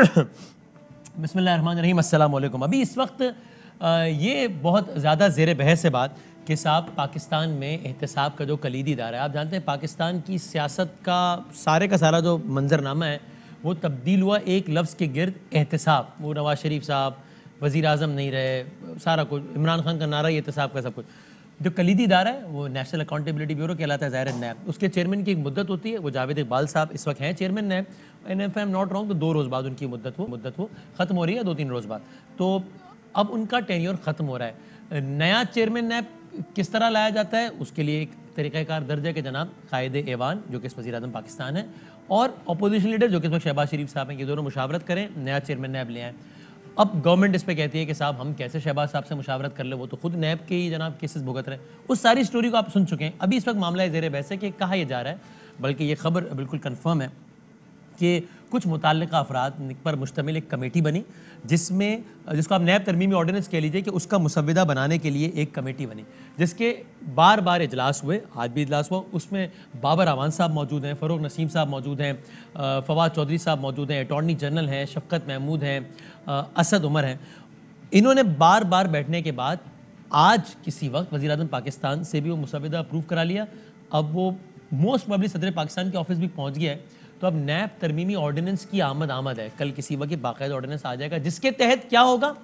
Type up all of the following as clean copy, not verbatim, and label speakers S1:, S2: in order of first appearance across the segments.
S1: बिस्मिल्लाहिर्रहमानिर्रहीम, अस्सलाम वालेकुम। अभी इस वक्त ये बहुत ज़्यादा ज़ेर बहस है बात कि साहब पाकिस्तान में एहतसाब का जो कलीदी इदारा है, आप जानते हैं पाकिस्तान की सियासत का सारा जो मंजरनामा है वो तब्दील हुआ एक लफ्ज़ के गिर्द, एहतसाब। वो नवाज शरीफ साहब वज़ीर आज़म नहीं रहे, सारा कुछ इमरान खान का नारा ही एहतसाब का सब कुछ। जो कलीदी इदारा है वो नेशनल अकाउंटेबिलिटी ब्यूरो कहलाता है, ज़ाहिर है नैब। उसके चेयरमैन की एक मुद्दत होती है, वो जावेद इकबाल साहब इस वक्त हैं chairman NAB, and if I am not wrong तो 2 रोज़ बाद उनकी मुद्दत वो ख़त्म हो रही है, 2-3 रोज़ बाद। तो अब उनका टेन्योर ख़त्म हो रहा है। नया चेयरमैन नैब किस तरह लाया जाता है उसके लिए एक तरीक़ाकार दर्ज है कि जनाब कायदे ऐवान जो कि वज़ीर आज़म पाकिस्तान है और अपोजिशन लीडर जो कि इस वक्त शहबाज शरीफ साहब हैं, ये दोनों मुशावरत करें, नया चेयरमैन नैब ले आएँ। अब गवर्नमेंट इस पे कहती है कि साहब हम कैसे शहबाज साहब से मुशावरत कर ले, वो तो खुद नैब के ही जनाब केसेस भुगत रहे हैं। उस सारी स्टोरी को आप सुन चुके हैं। अभी इस वक्त मामला ज़ेर बहस है कि कहा यह जा रहा है, बल्कि ये खबर बिल्कुल कन्फर्म है कि कुछ मुताल्लिक़ा अफराद पर मुश्तमिल एक कमेटी बनी जिसको आप नैब तरमीमी ऑर्डिनेंस कह लीजिए कि उसका मुसव्विदा बनाने के लिए एक कमेटी बनी, जिसके बार बार इजलास हुए, आज भी इजलास हुआ। उसमें बाबर आवान साहब मौजूद हैं, फ़रूक नसीम साहब मौजूद हैं, फवाद चौधरी साहब मौजूद हैं, अटॉर्नी जनरल हैं, शफ़क़त महमूद हैं, असद उमर हैं। इन्होंने बार बार बैठने के बाद आज किसी वक्त वज़ीर आज़म पाकिस्तान से भी वो मुसव्विदा अप्रूव करा लिया। अब वो मोस्ट प्रोबेबली सदर पाकिस्तान के ऑफिस भी पहुँच गया है। तो अब नैब तरमीमी ऑर्डिनेंस की आमद है, कल किसी वक्त बाकायदा ऑर्डिनेंस आ जाएगा जिसके तहत क्या होगा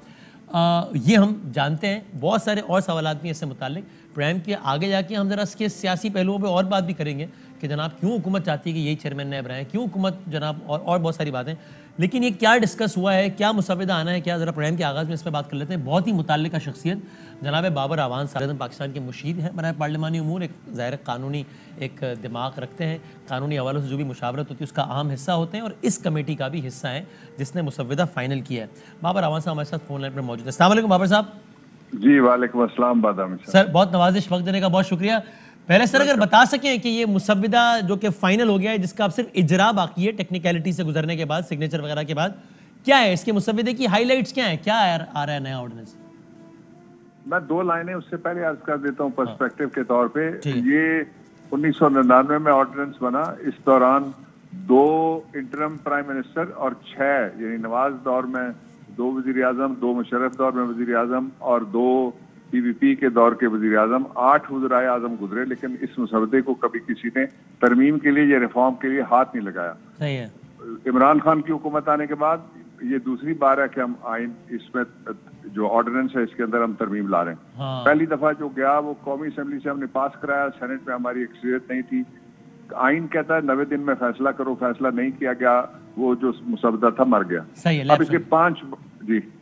S1: ये हम जानते हैं। बहुत सारे और सवाल भी इससे मुताल्लिक प्रोग्राम के आगे जाके हम ज़रा इसके सियासी पहलुओं पे और बात भी करेंगे कि जनाब क्यों हुकूमत चाहती है कि यही चेयरमैन नैब रहें, क्यों हुकूमत जनाब, और बहुत सारी बातें। लेकिन ये क्या डिस्कस हुआ है, क्या मुसव्विदा आना है, क्या ज़रा प्रोग्राम के आगाज़ में इस पर बात कर लेते हैं। बहुत ही मुताल्लिका शख्सियत जनाब बाबर आवान साहब पाकिस्तान के मुशीर हैं, बराए पार्लिमानी उमूर, एक ज़ाहिर कानूनी एक दिमाग रखते हैं, कानूनी हवालों से जो भी मुशावरत होती है उसका अहम हिस्सा होते हैं और इस कमेटी का भी हिस्सा है जिसने मुसव्विदा फ़ाइनल किया है। बाबर आवान साहब हमारे साथ फ़ोन लाइन पर मौजूद है। अस्सलाम वालेकुम बाबर साहब।
S2: जी वालेकुम अस्सलाम बादामी
S1: सर, बहुत नवाजिश, वक्त देने का बहुत शुक्रिया। पहले सर अगर बता सकें कि ये मुसव्विदा जो कि फाइनल हो गया है, जिसका अब सिर्फ इजरा बाकी है टेक्निकलिटी से गुजरने के बाद, सिग्नेचर वगैरह के बाद, क्या है इसके मुसव्विदे की हाईलाइट्स, क्या है, क्या आ रहा है नया ऑर्डिनेंस?
S2: मैं 2 लाइनें उससे पहले अर्ज कर देता हूँ पर्सपेक्टिव के तौर पे। ये 1999 में ऑर्डिनेंस बना। इस दौरान 2 इंटरम प्राइम मिनिस्टर और 6 यानी नवाज दौर में 2 वजीर आजम, 2 मुशर्रफ दौर में वजीर आजम और 2 पीवीपी के दौर के वजीर आजम, 8 वज़राए आजम गुजरे, लेकिन इस मुसव्वदे को कभी किसी ने तरमीम के लिए या रिफॉर्म के लिए हाथ नहीं लगाया।
S1: सही है।
S2: इमरान खान की हुकूमत आने के बाद ये दूसरी बार है कि हम आइन, इसमें जो ऑर्डिनेंस है इसके अंदर हम तरमीम ला रहे हैं। पहली दफा जो गया वो कौमी असेंबली से हमने पास कराया, सेनेट में हमारी अक्सरियत नहीं थी। आइन कहता है 90 दिन में फैसला करो, फैसला नहीं किया गया, वो जो मुसव्वदा था मर गया।
S1: सही है।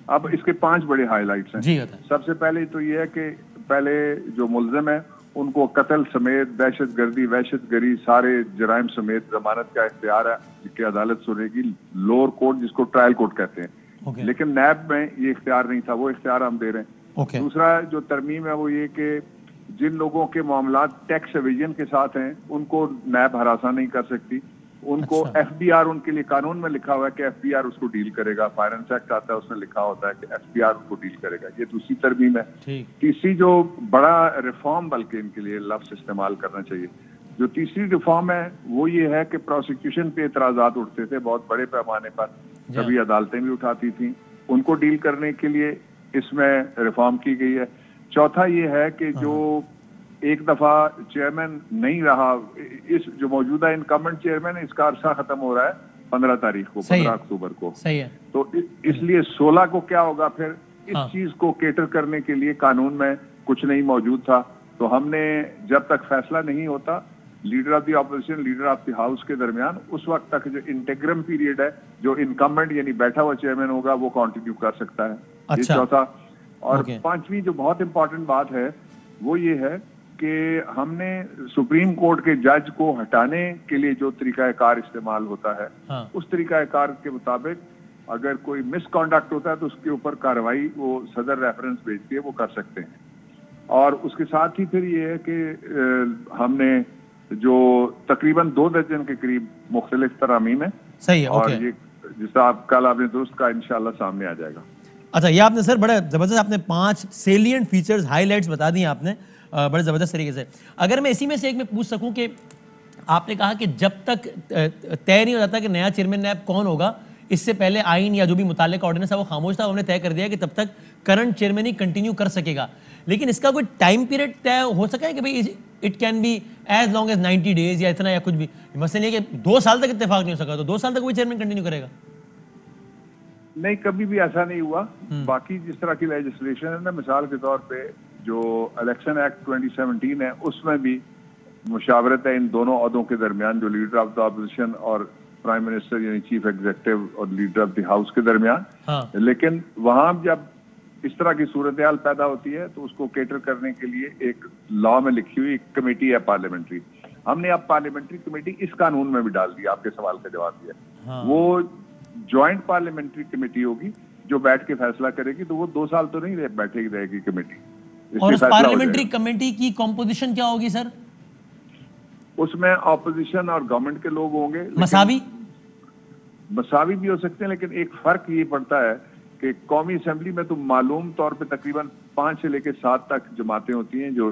S2: अब इसके 5 बड़े हाईलाइट्स हैं। सबसे पहले तो ये है कि पहले जो मुल्जिम है उनको कत्ल समेत, दहशतगर्दी, वहशतगरी, सारे जराइम समेत जमानत का इख्तियार है कि अदालत सुनेगी, लोअर कोर्ट जिसको ट्रायल कोर्ट कहते हैं। लेकिन नैब में ये इख्तियार नहीं था, वो इख्तियार हम दे रहे हैं। दूसरा जो तरमीम है वो ये कि जिन लोगों के मामलात टैक्स एविजन के साथ हैं उनको नैब हरासा नहीं कर सकती, उनको एफबीआर, उनके लिए कानून में लिखा हुआ है कि एफबीआर उसको डील करेगा। फाइनेंस एक्ट आता है उसमें लिखा होता है कि एफबीआर उसको डील करेगा। ये दूसरी तरमीम है। तीसरी जो बड़ा रिफॉर्म, बल्कि इनके लिए लफ्ज इस्तेमाल करना चाहिए, जो तीसरी रिफॉर्म है वो ये है कि प्रोसिक्यूशन पे एतराजात उठते थे बहुत बड़े पैमाने पर, कभी अदालतें भी उठाती थी, उनको डील करने के लिए इसमें रिफॉर्म की गई है। चौथा ये है कि जो एक दफा चेयरमैन नहीं रहा, इस जो मौजूदा इनकमेंट चेयरमैन है इसका अरसा खत्म हो रहा है 15 तारीख को, 15 अक्टूबर को।
S1: सही है।
S2: तो इसलिए 16 को क्या होगा फिर, इस चीज को केटर करने के लिए कानून में कुछ नहीं मौजूद था। तो हमने जब तक फैसला नहीं होता leader of the opposition, leader of the house के दरमियान, उस वक्त तक जो इंटेग्रम पीरियड है, जो इनकमेंट यानी बैठा हुआ चेयरमैन होगा वो कंटिन्यू कर सकता है। ये चौथा। और 5वीं जो बहुत इंपॉर्टेंट बात है वो ये है कि हमने सुप्रीम कोर्ट के जज को हटाने के लिए जो तरीकाकार इस्तेमाल होता है, उस तरीकाकार के मुताबिक अगर कोई मिसकॉन्डक्ट होता है तो उसके ऊपर कार्रवाई वो सदर रेफरेंस भेजती है, वो कर सकते हैं। और उसके साथ ही फिर ये है कि हमने जो तकरीबन 2 दर्जन के करीब मुख्तलिफ तरामीम है।
S1: सही है।
S2: और ये जिसका आप कल आपने दुरुस्त का इंशाल्लाह सामने आ जाएगा।
S1: अच्छा, ये आपने सर बड़ा जबरदस्त, आपने 5 सेलिएंट फीचर्स, हाईलाइट्स बता दी आपने बड़े ज़बरदस्त तरीके से। अगर मैं इसी में से एक में पूछ सकूं कि आपने कहा कि जब तक तय नहीं हो जाता कि नया चेयरमैन नैब कौन होगा, इससे पहले आइन या जो भी मुताल्लिका ऑर्डिनेंस है वो खामोश था, हमने तय कर दिया कि तब तक करंट चेयरमैन ही कंटिन्यू कर सकेगा। लेकिन इसका कोई टाइम पीरियड तय हो सका है कि भाई it can be as long as 90 days या इतना या कुछ भी? मसला ये कि 2 साल तक इत्तेफाक नहीं हो सका तो 2 साल तक वही चेयरमैन कंटिन्यू करेगा?
S2: नहीं, कभी भी ऐसा नहीं हुआ। बाकी जिस तरह की लेजिस्लेशन है ना, मिसाल के तौर पे जो इलेक्शन एक्ट 2017 है उसमें भी मुशावरत है इन दोनों ओहदों के दरमियान, जो लीडर ऑफ द अपोजिशन और प्राइम मिनिस्टर यानी चीफ एग्जीक्यूटिव और लीडर ऑफ द हाउस के दरमियान। हाँ। लेकिन वहां जब इस तरह की सूरत हाल पैदा होती है तो उसको केटर करने के लिए एक लॉ में लिखी हुई कमेटी है पार्लियामेंट्री। हमने अब पार्लियामेंट्री कमेटी इस कानून में भी डाल दी, आपके सवाल का जवाब दिया। हाँ। वो ज्वाइंट पार्लियामेंट्री कमेटी होगी जो बैठ के फैसला करेगी, तो वो 2 साल तो नहीं बैठेगी रहेगी कमेटी।
S1: और उस पार्लियामेंट्री कमेटी की कॉम्पोजिशन क्या होगी सर?
S2: उसमें ऑपोजिशन और गवर्नमेंट के लोग होंगे। मसावी भी हो सकते हैं, लेकिन एक फर्क ये पड़ता है कि कौमी असेंबली में तो मालूम तौर पे तकरीबन 5 से लेकर 7 तक जमातें होती हैं जो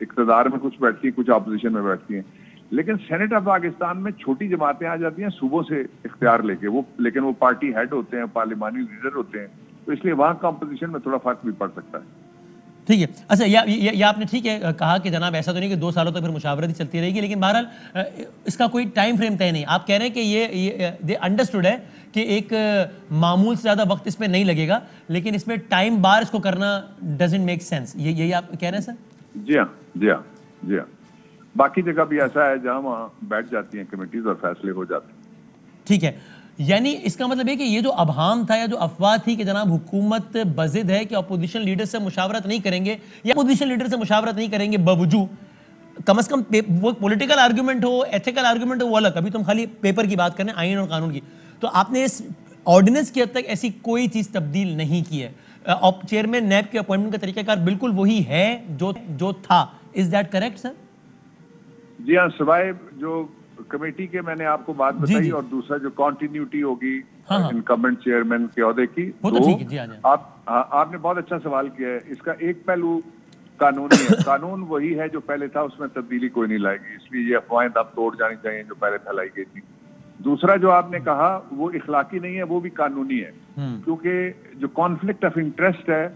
S2: इक़्तिदार में कुछ बैठती हैं, कुछ ऑपोजिशन में बैठती हैं। लेकिन सेनेट ऑफ पाकिस्तान में छोटी जमातें आ जाती हैं सूबों से इख्तियार लेके, लेकिन वो पार्टी हेड होते हैं, पार्लिमानी लीडर होते हैं, तो इसलिए वहां कंपोजिशन में थोड़ा फर्क भी पड़ सकता है। ठीक है।
S1: अच्छा, या आपने ठीक है कहा कि जनाब ऐसा तो नहीं कि 2 सालों तक फिर मुशावरत ही चलती रहेगी, लेकिन बहरहाल इसका कोई टाइम फ्रेम तय नहीं। आप कह रहे हैं कि ये दे अंडरस्टूड है कि एक मामूल से ज़्यादा वक्त इसमें नहीं लगेगा, लेकिन इसमें टाइम बार इसको करना डजंट मेक सेंस, यही आप कह रहे हैं सर?
S2: जी हाँ, जी हाँ, जी हाँ। बाकी जगह भी ऐसा है जहाँ वहाँ बैठ जाती हैं कमेटीज और फैसले हो जाते हैं।
S1: ठीक है, यानी इसका मतलब है कि ये जो अबहाम था या जो अफवाह थी कि जनाब हुकूमत बजिद है कि अपोजिशन लीडर से मुशावरत नहीं करेंगे या अपोजिशन लीडर से मुशावरत नहीं करेंगे बावजूद, कम से कम वो पॉलिटिकल आर्गुमेंट हो, एथिकल आर्गुमेंट हो, वो अलग। अभी तुम खाली पेपर की बात करें, आइन और कानून की। तो आपने इस ऑर्डिनेंस की हद तक ऐसी कोई चीज़ तब्दील नहीं की है। चेयरमैन नैब के अपॉइंटमेंट का तरीकाकार बिल्कुल वही है जो था। Is that correct sir?
S2: जी हाँ, सिवाय जो कमेटी के मैंने आपको बात बताई, और दूसरा जो कंटिन्यूटी होगी इनकम्बेंट चेयरमैन के ओहदे की, वो तो ठीक है। आपने बहुत अच्छा सवाल किया है। इसका एक पहलू कानूनी है। कानून वही है जो पहले था, उसमें तब्दीली कोई नहीं लाएगी, इसलिए ये अफवाहें अब तोड़ जानी चाहिए जो पहले फैलाई गई थी। दूसरा जो आपने कहा वो इखलाकी नहीं है, वो भी कानूनी है, क्योंकि जो कॉन्फ्लिक्ट ऑफ इंटरेस्ट है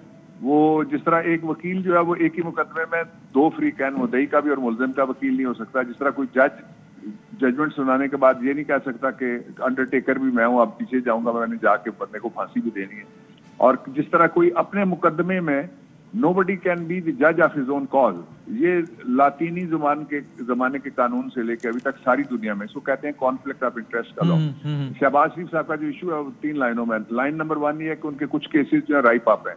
S2: वो जिस तरह एक वकील जो है वो एक ही मुकदमे में 2 फ्री कैन, मुद्दई का भी और मुल्जिम का वकील नहीं हो सकता। जिस तरह कोई जजमेंट सुनाने के बाद ये नहीं कह सकता कि अंडरटेकर भी मैं हूं, अब पीछे जाऊंगा, मैंने जाके बंदे को फांसी भी देनी है। और जिस तरह कोई अपने मुकदमे में नोबडी कैन बी द जज ऑफ हिज ओन कॉज, ये लातीनी जमाने के कानून से लेकर अभी तक सारी दुनिया में इसको कहते हैं कॉन्फ्लिक्ट ऑफ इंटरेस्ट का लॉ। शहबाज शरीफ साहब का जो इशू है वो 3 लाइनों में। लाइन नंबर 1 ये है कि उनके कुछ केसेस जो है राइप अप है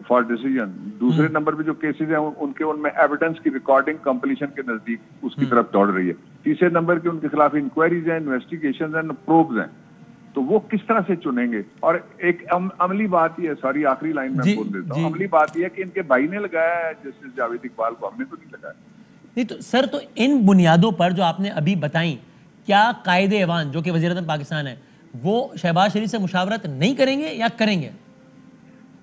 S2: फॉर डिसीजन। दूसरे नंबर पे जो केसेस हैं उनमें एविडेंस की रिकॉर्डिंग कंप्लीशन के नजदीक उसकी तरफ दौड़ रही है। तीसरे नंबर के उनके खिलाफ इंक्वायरीज हैं, इन्वेस्टिगेशन एंड प्रोब्स हैं। तो वो किस तरह से चुनेंगे? और एक अमली बात ही है, सॉरी आखिरी लाइन में बोल देता हूँ, अमली बात यह है कि इनके भाई ने लगाया है जस्टिस जावेद इकबाल को, हमने तो नहीं लगाया।
S1: नहीं तो सर, तो इन बुनियादों पर जो आपने अभी बताई, क्या कायदे ऐवान जो कि वज़ीर-ए-आज़म पाकिस्तान है वो शहबाज शरीफ से मुशावरत नहीं करेंगे या करेंगे?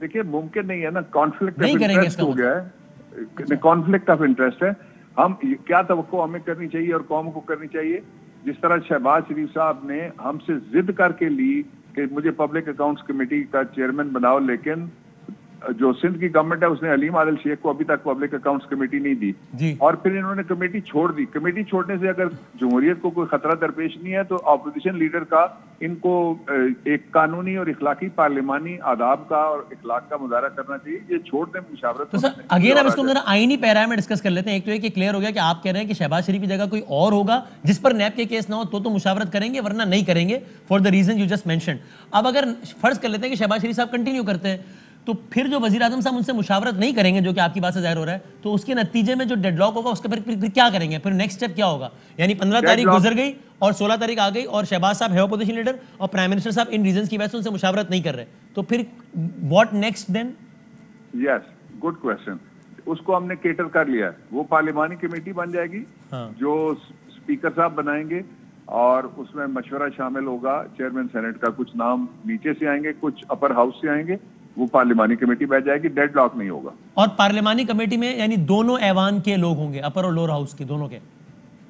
S2: देखिए, मुमकिन नहीं है ना, कॉन्फ्लिक्ट ऑफ इंटरेस्ट हो गया है, कॉन्फ्लिक्ट ऑफ इंटरेस्ट है। हम क्या तवक्को हमें करनी चाहिए और कौम को करनी चाहिए? जिस तरह शहबाज शरीफ साहब ने हमसे जिद करके ली कि मुझे पब्लिक अकाउंट्स कमेटी का चेयरमैन बनाओ, लेकिन जो सिंध की गवर्नमेंट है उसने अलीम आदिल शेख को अभी तक पब्लिक अकाउंट्स कमेटी नहीं दी, और फिर इन्होंने कमेटी छोड़ दी। कमेटी छोड़ने से अगर जमहूरियत को कोई खतरा दरपेश नहीं है तो अपोजिशन लीडर का इनको एक कानूनी और इखलाकी पार्लिमानी आदाब का और इखलाक का मुजाहरा करना चाहिए। ये छोड़ दें मुशावरत।
S1: तो सर अगेन अब इसको जरा आईनी पैरा में डिस्कस कर लेते हैं। एक तो ये कि क्लियर हो गया कि आप कह रहे हैं कि शहबाज शरीफ की जगह कोई और होगा जिस पर नैब के केस ना हो तो मुशावरत करेंगे, वरना नहीं करेंगे for the reason you just mentioned. अब अगर फर्ज कर लेते हैं कि शहबाज शरीफ साहब कंटिन्यू करते हैं, तो फिर जो वजीर आजम साहब उनसे मुशावरत नहीं करेंगे, जो कि आपकी बात से जाहिर हो रहा है, तो उसके नतीजे में जो डेडलॉक होगा उसका फिर क्या करेंगे? फिर नेक्स्ट स्टेप क्या होगा? यानी 15 तारीख गुजर गई और 16 तारीख आ गई और शहबाज साहब है अपोजिशन लीडर और प्राइम मिनिस्टर साहब इन रीजंस की वजह से उनसे मुशावरत नहीं कर रहे, तो फिर what next then?
S2: Yes, good question. उसको हमने केटर कर लिया है। वो पार्लिमानी कमेटी बन जाएगी जो स्पीकर साहब बनाएंगे और उसमें मशवरा शामिल होगा चेयरमैन सेनेट का। कुछ नाम नीचे से आएंगे, कुछ अपर हाउस से आएंगे, वो पार्लिमानी कमेटी बैठ जाएगी, डेडलॉक नहीं होगा।
S1: और पार्लिमानी कमेटी में यानी दोनों ऐवान के लोग होंगे, अपर और लोअर हाउस के दोनों के?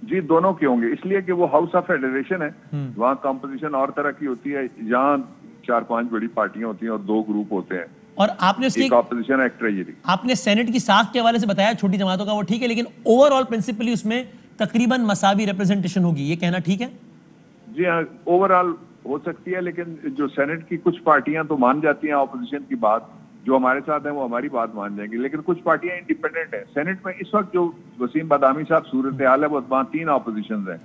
S2: जी दोनों के होंगे, इसलिए कि वो हाउस ऑफ फेडरेशन है, वहाँ कंपोजिशन और तरह की होती है, यहाँ 4-5 बड़ी पार्टियां होती हैं और 2 ग्रुप होते हैं।
S1: और आपने उसकी
S2: एक ऑपोजिशन है, एक ट्रेजरी।
S1: आपने सेनेट की साख के हवाले से बताया छोटी जमातों का, वो ठीक है, लेकिन ओवरऑल प्रिंसिपली उसमें तकरीबन मसावी रिप्रेजेंटेशन होगी, ये कहना ठीक है?
S2: जी हाँ, ओवरऑल हो सकती है, लेकिन जो सेनेट की कुछ पार्टियां तो मान जाती हैं ऑपोजिशन की बात, जो हमारे साथ है वो हमारी बात मान जाएंगी, लेकिन कुछ पार्टियां इंडिपेंडेंट है। सेनेट में इस वक्त जो वसीम बदामी साहब सूरत हाल है, वो वहाँ 3 ऑपोजिशन है।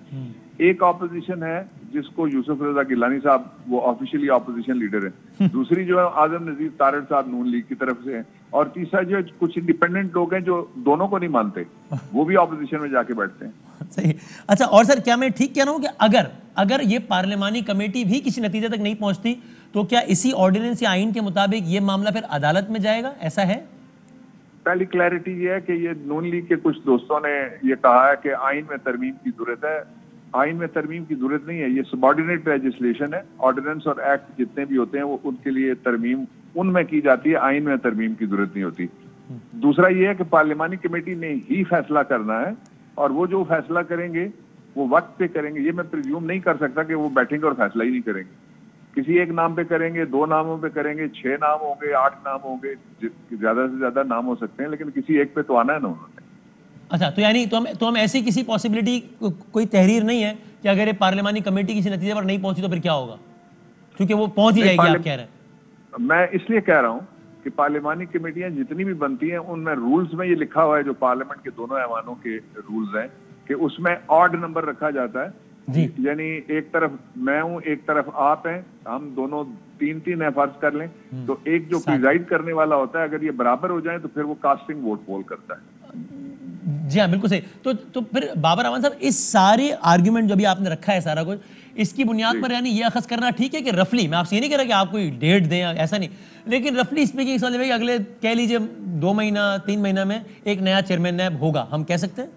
S2: एक ऑपोजिशन है जिसको यूसुफ रजा गिलानी साहब वो ऑफिशियली ऑपोजिशन लीडर है, दूसरी जो है आजम नजीर तारड़ साहब नून लीग की तरफ से है, और तीसरा जो कुछ इंडिपेंडेंट लोग हैं जो दोनों को नहीं मानते, वो भी ऑपोजिशन में जाके बैठते हैं।
S1: सही। अच्छा, और सर क्या मैं ठीक कह रहा हूं कि अगर ये पार्लिमानी कमेटी भी किसी नतीजे तक नहीं पहुंचती तो क्या इसी ऑर्डिनेंस या आइन के मुताबिक ये मामला फिर अदालत में जाएगा, ऐसा है?
S2: पहली क्लैरिटी ये है कि ये नून लीग के कुछ दोस्तों ने ये कहा है कि आइन में तरमीम की जरूरत है। आइन में तरमीम की जरूरत नहीं है, ये सबऑर्डिनेट लेजिस्लेशन है। ऑर्डिनेंस और एक्ट जितने भी होते हैं वो उनके लिए तरमीम उनमें की जाती है, आइन में तरमीम की जरूरत नहीं होती। दूसरा ये है कि पार्लिमानी कमेटी ने ही फैसला करना है, और वो जो फैसला करेंगे वो वक्त पे करेंगे। ये मैं प्रिज्यूम नहीं कर सकता कि वो बैठेंगे और फैसला ही नहीं करेंगे। किसी एक नाम पे करेंगे, 2 नामों पे करेंगे, 6 नाम होंगे, 8 नाम होंगे, ज्यादा से ज्यादा नाम हो सकते हैं, लेकिन किसी एक पे तो आना है ना उन्होंने।
S1: अच्छा, तो यानी तो हम ऐसी किसी पॉसिबिलिटी, कोई तहरीर नहीं है कि अगर ये पार्लिमानी कमेटी किसी नतीजे पर नहीं पहुंची तो फिर क्या होगा, क्योंकि वो पहुंच ही जाएगी, आप कह रहे हैं?
S2: मैं इसलिए कह रहा हूं कि पार्लिमानी कमेटियां जितनी भी बनती हैं उनमें रूल्स में ये लिखा हुआ है, जो पार्लियामेंट के दोनों ऐवानों के रूल्स हैं, कि उसमें ऑड नंबर रखा जाता है। यानी एक तरफ मैं हूं, एक तरफ आप हैं, हम दोनों 3-3 है फर्ज कर लें, तो एक जो प्रिजाइड करने वाला होता है, अगर ये बराबर हो जाए तो फिर वो कास्टिंग वोट पोल करता है।
S1: जी हाँ, बिल्कुल सही। तो फिर बाबर रहमान साहब, इस सारे आर्ग्यूमेंट जो भी आपने रखा है सारा कुछ, इसकी बुनियाद पर यानी ये अखज़ करना ठीक है कि रफली, मैं आपसे ये नहीं कह रहा कि आप कोई डेट दें, ऐसा नहीं, लेकिन रफली स्पीकिंग समझ में अगले कह लीजिए 2 महीना 3 महीना में एक नया चेयरमैन नैब होगा, हम कह सकते हैं?